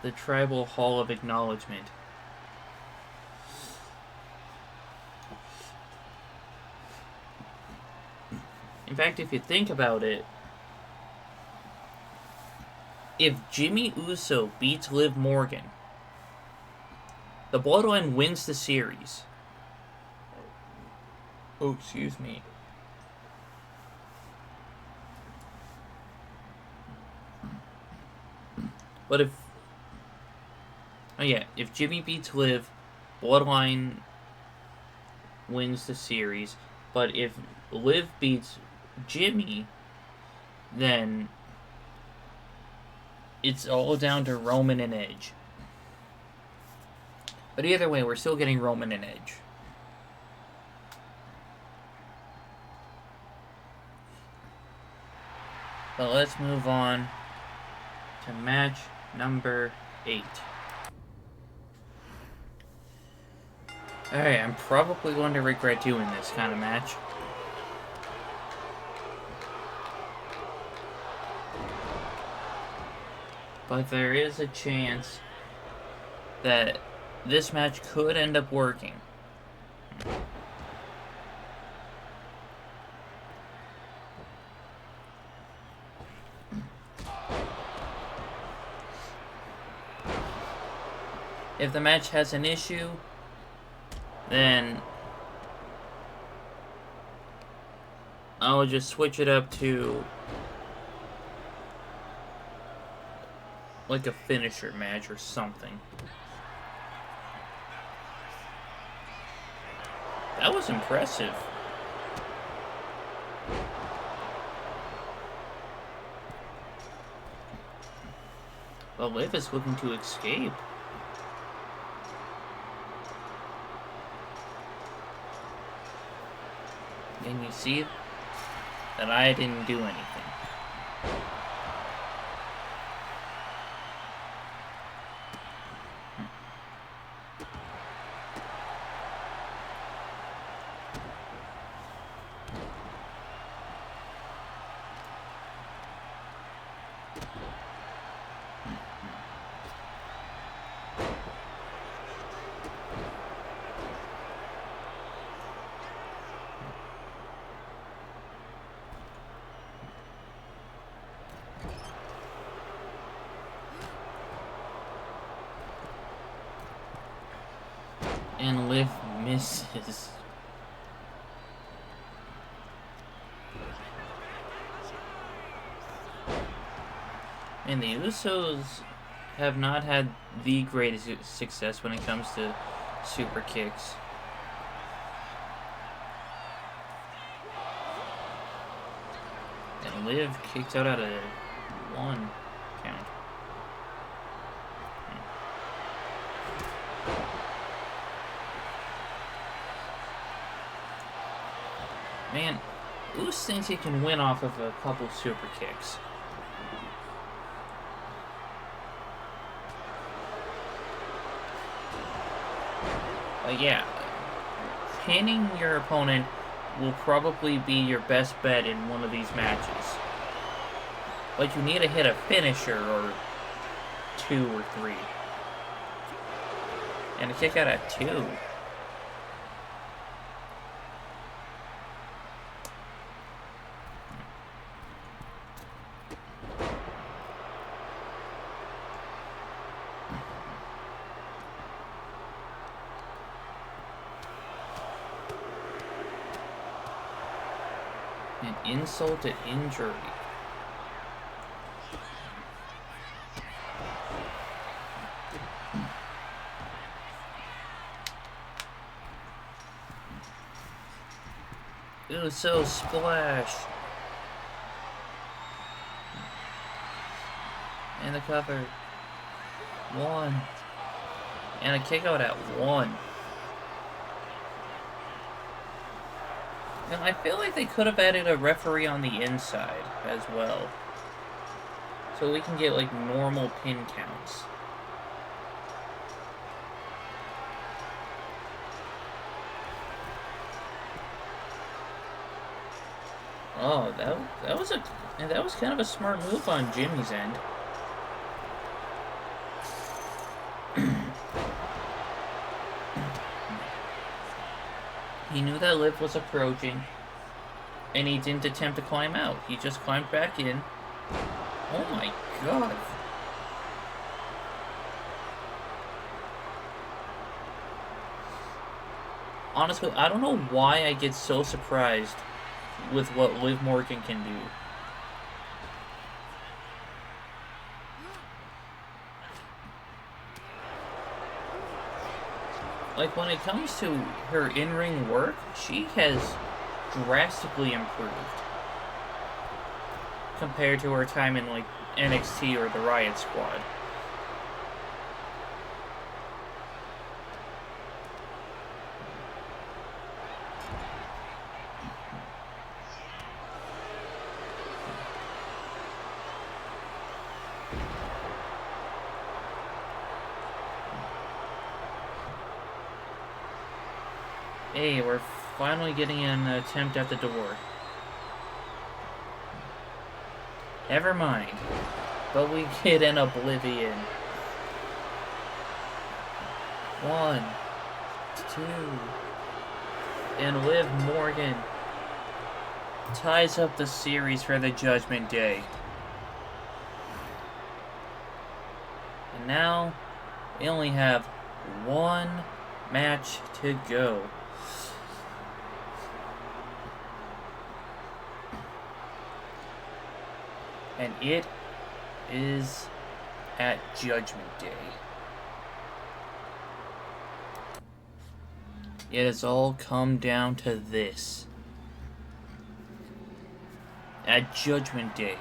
the Tribal Hall of Acknowledgement. In fact, if you think about it, if Jimmy Uso beats Liv Morgan, the Bloodline wins the series. Oh, excuse me. But if Jimmy beats Liv, Bloodline wins the series. But if Liv beats Jimmy, then it's all down to Roman and Edge. But either way, we're still getting Roman and Edge. But let's move on to match number 8. Alright, I'm probably going to regret doing this kind of match. But there is a chance that this match could end up working. If the match has an issue, then I'll just switch it up to like a finisher match or something. That was impressive. Well, Liv is looking to escape. And you see that I didn't do anything. And Liv misses. And the Usos have not had the greatest success when it comes to super kicks. And Liv kicked out at a 1 count. Man, Uso thinks he can win off of a couple super kicks. But yeah, pinning your opponent will probably be your best bet in one of these matches. But you need to hit a finisher or 2 or 3. And a kick out at 2. An insult to injury. It was so splash. And the cover. 1. And a kick out at 1. And I feel like they could have added a referee on the inside as well. So we can get like normal pin counts. Oh, that was kind of a smart move on Jimmy's end. He knew that Liv was approaching, and he didn't attempt to climb out. He just climbed back in. Oh my god. Honestly, I don't know why I get so surprised with what Liv Morgan can do. Like, when it comes to her in-ring work, she has drastically improved compared to her time in, like, NXT or the Riot Squad. Hey, we're finally getting an attempt at the door. Never mind. But we get an oblivion. 1, 2. And Liv Morgan ties up the series for the Judgment Day. And now, we only have 1 match to go. And it is at Judgment Day. It has all come down to this. At Judgment Day,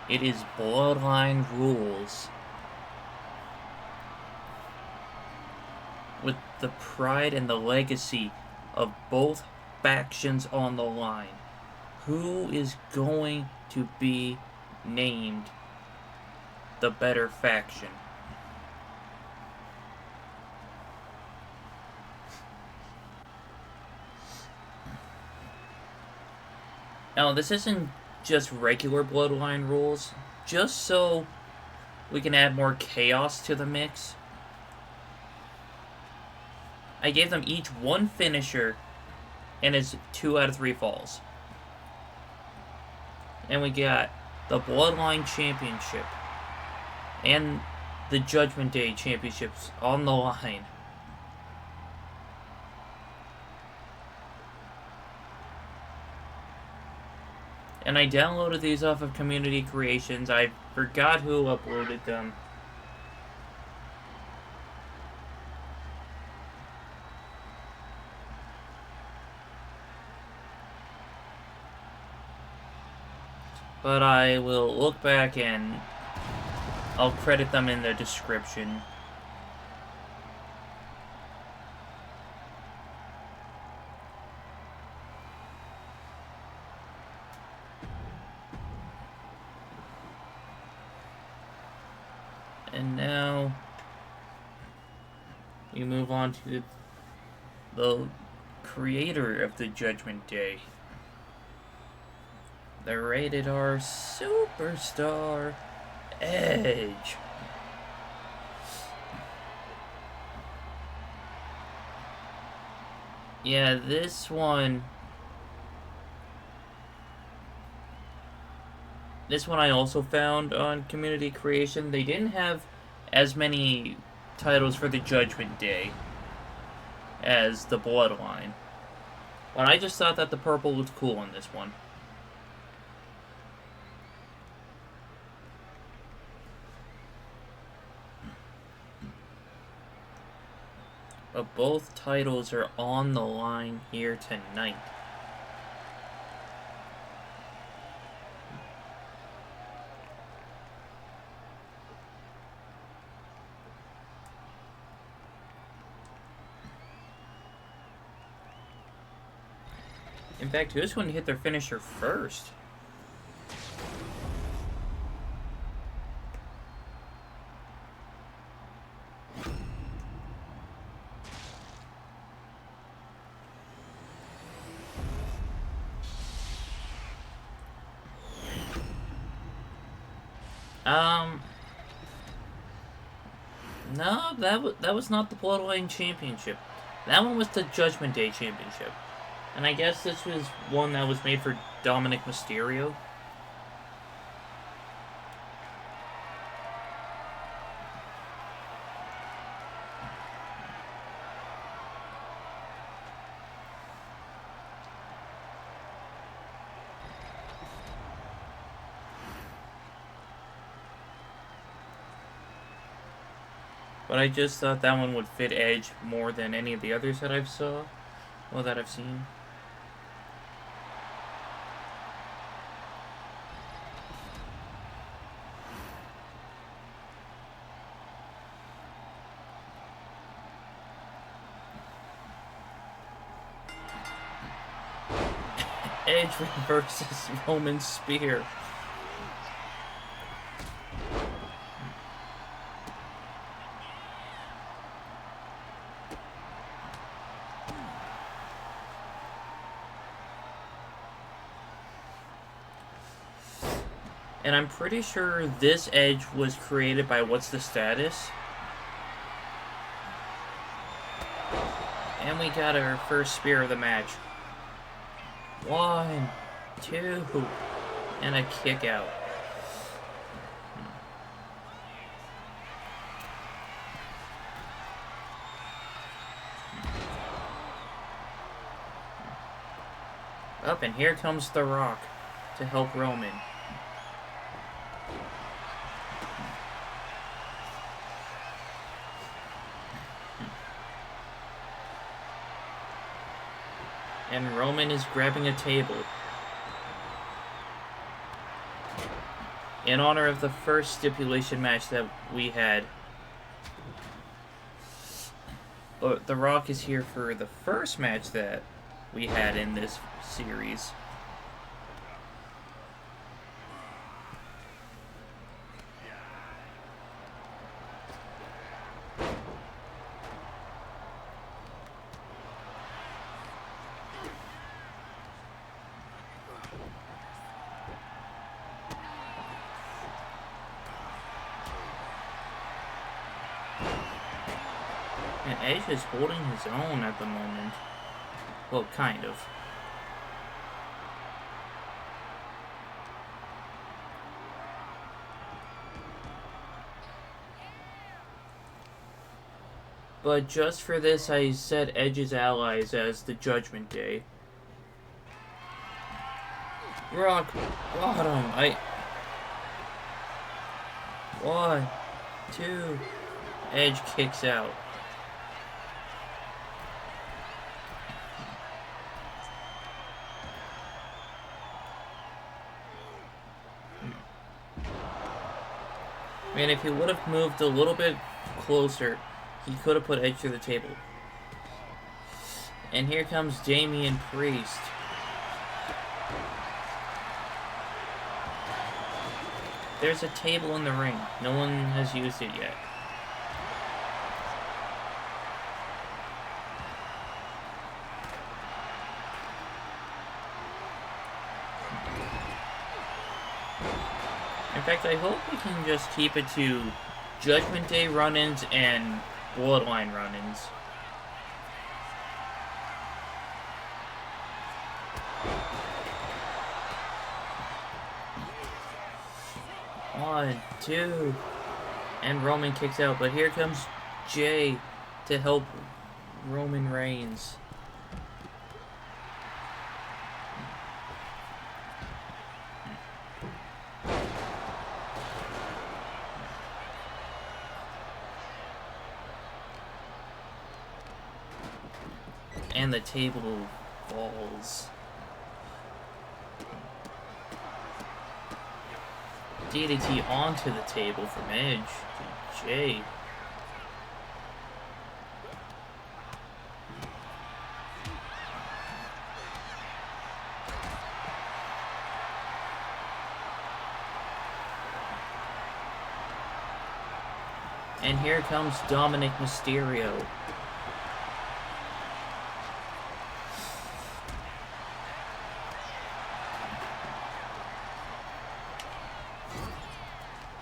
it is Bloodline rules. With the pride and the legacy of both factions on the line. Who is going to be named the better faction? Now, this isn't just regular Bloodline rules, just so we can add more chaos to the mix. I gave them each 1 finisher, and it's 2 out of 3 falls. And we got the Bloodline Championship and the Judgment Day Championships on the line. And I downloaded these off of Community Creations. I forgot who uploaded them. But I will look back and I'll credit them in the description. And now we move on to the creator of the Judgment Day. The Rated R Super Superstar Edge. Yeah, this one I also found on Community Creation. They didn't have as many titles for the Judgment Day as the Bloodline. But I just thought that the purple looked cool on this one. But both titles are on the line here tonight. In fact, who's going to hit their finisher first? No, that was not the Bloodline Championship. That one was the Judgment Day Championship. And I guess this was one that was made for Dominic Mysterio. But I just thought that one would fit Edge more than any of the others that I've seen. Edge versus Roman Spear. And I'm pretty sure this Edge was created by What's the Status. And we got our first spear of the match. 1, 2, and a kick out. Up, and here comes The Rock to help Roman. And Roman is grabbing a table in honor of the first stipulation match that we had. But The Rock is here for the first match that we had in this series. And Edge is holding his own at the moment. Well, kind of. But just for this, I set Edge's allies as the Judgment Day. Rock bottom. 1, 2. Edge kicks out. Man, if he would have moved a little bit closer, he could have put Edge to the table. And here comes Damian Priest. There's a table in the ring. No one has used it yet. In fact, I hope we can just keep it to Judgment Day run-ins and Bloodline run-ins. One, two, and Roman kicks out, but here comes Jay to help Roman Reigns. And the table falls. DDT onto the table from Edge to Jay. And here comes Dominic Mysterio.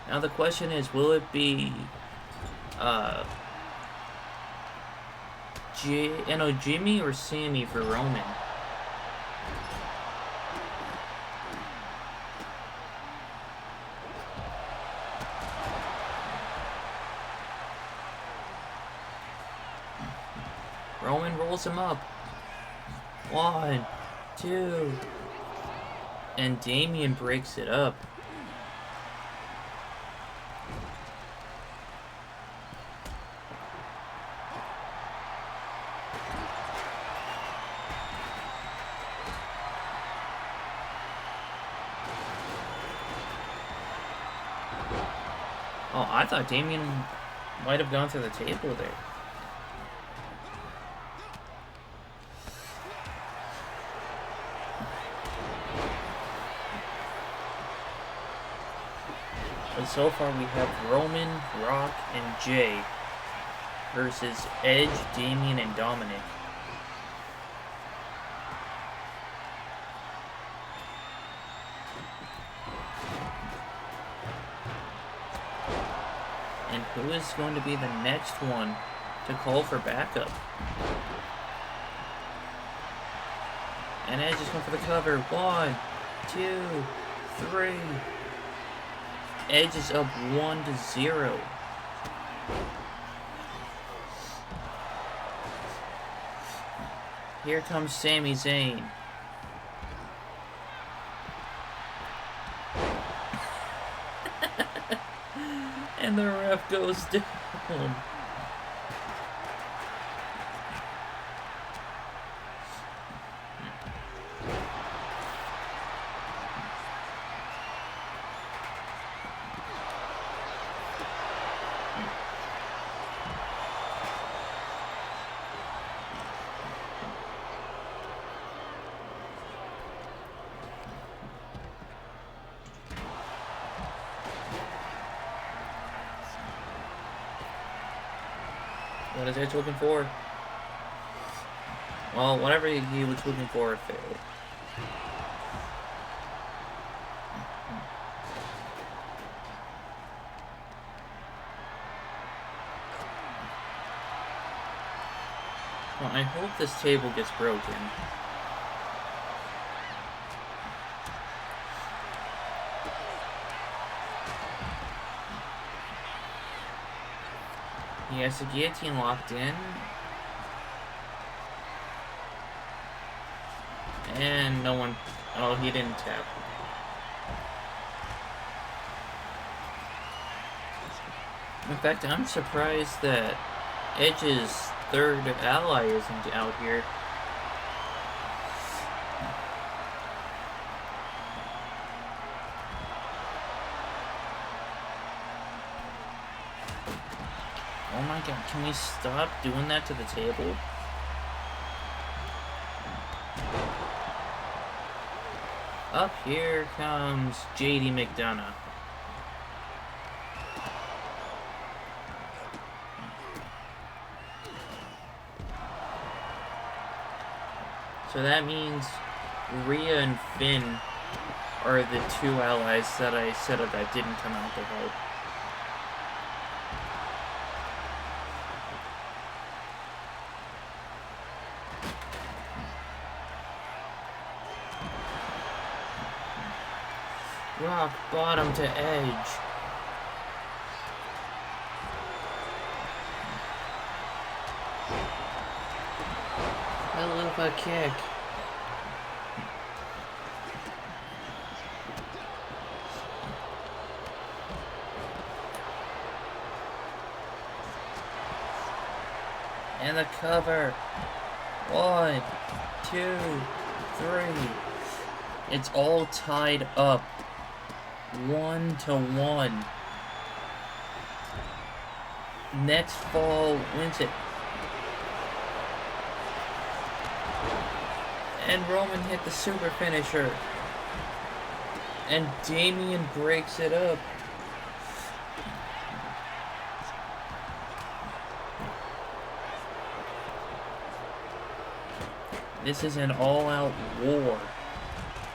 Now the question is, will it be Jimmy or Sammy for Roman? Roman rolls him up. 1, 2, and Damian breaks it up. Oh, I thought Damian might have gone to the table there. But so far we have Roman, Rock, and Jay versus Edge, Damian, and Dominic. And who is going to be the next one to call for backup? And Edge is going for the cover. 1, 2, 3. Edge is up 1-0. Here comes Sami Zayn. And the ref goes down. What is Edge looking for? Well, whatever he was looking for, it failed. Well, I hope this table gets broken. He has the guillotine locked in. And no one... Oh, he didn't tap. In fact, I'm surprised that Edge's third ally isn't out here. Oh my god, can we stop doing that to the table? Up here comes JD McDonough. So that means Rhea and Finn are the two allies that I set up that didn't come out to help. Rock bottom to edge. I love a kick. And the cover. 1, 2, 3. It's all tied up. 1-1. Next fall wins it. And Roman hit the super finisher. And Damian breaks it up. This is an all-out war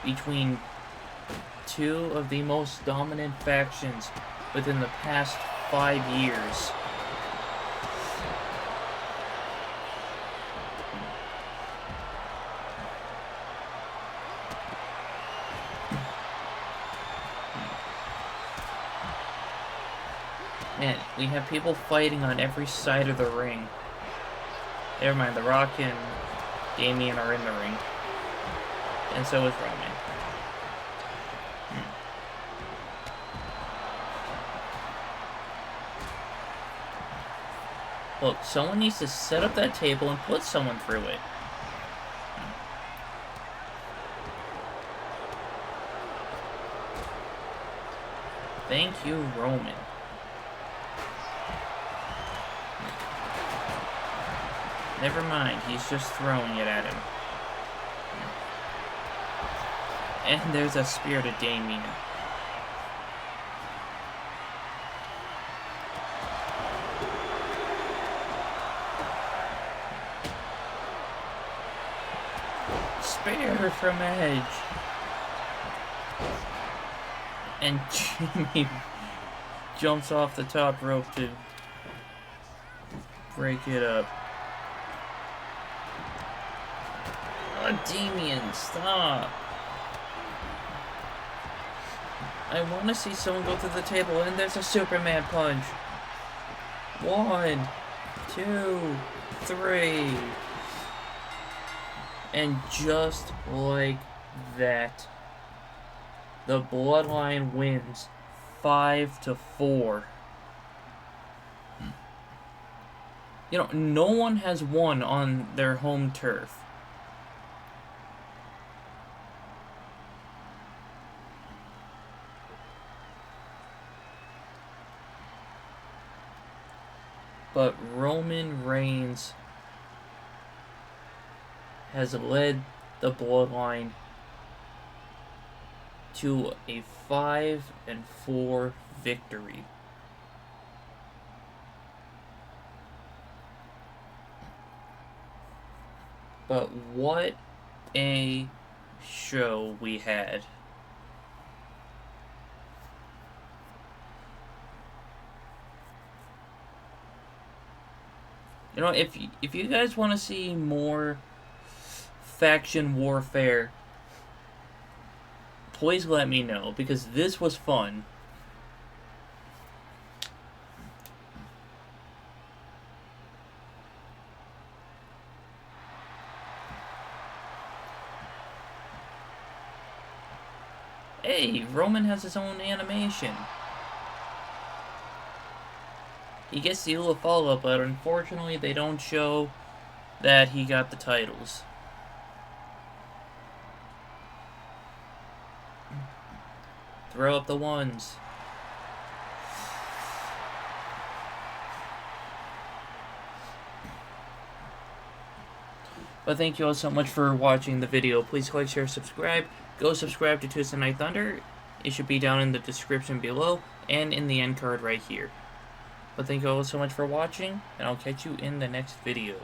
between two of the most dominant factions within the past 5 years. Man, we have people fighting on every side of the ring. Never mind, The Rock and Damian are in the ring. And so is Roman. Look, someone needs to set up that table and put someone through it. Thank you, Roman. Never mind, he's just throwing it at him. And there's a spear to Damian. Spear from Edge. And Jimmy jumps off the top rope to break it up. Oh, Damian, stop. I want to see someone go through the table, and there's a Superman punch. 1, 2, 3. And just like that, the Bloodline wins 5-4. You know, no one has won on their home turf. But Roman Reigns has led the Bloodline to a 5-4 victory. But what a show we had. You know, if you guys want to see more faction warfare, please let me know, because this was fun. Hey, Roman has his own animation. He gets the little follow-up, but unfortunately they don't show that he got the titles. Throw up the ones. But thank you all so much for watching the video. Please like, share, subscribe. Go subscribe to Tuesday Night Thunder. It should be down in the description below and in the end card right here. But thank you all so much for watching, and I'll catch you in the next video.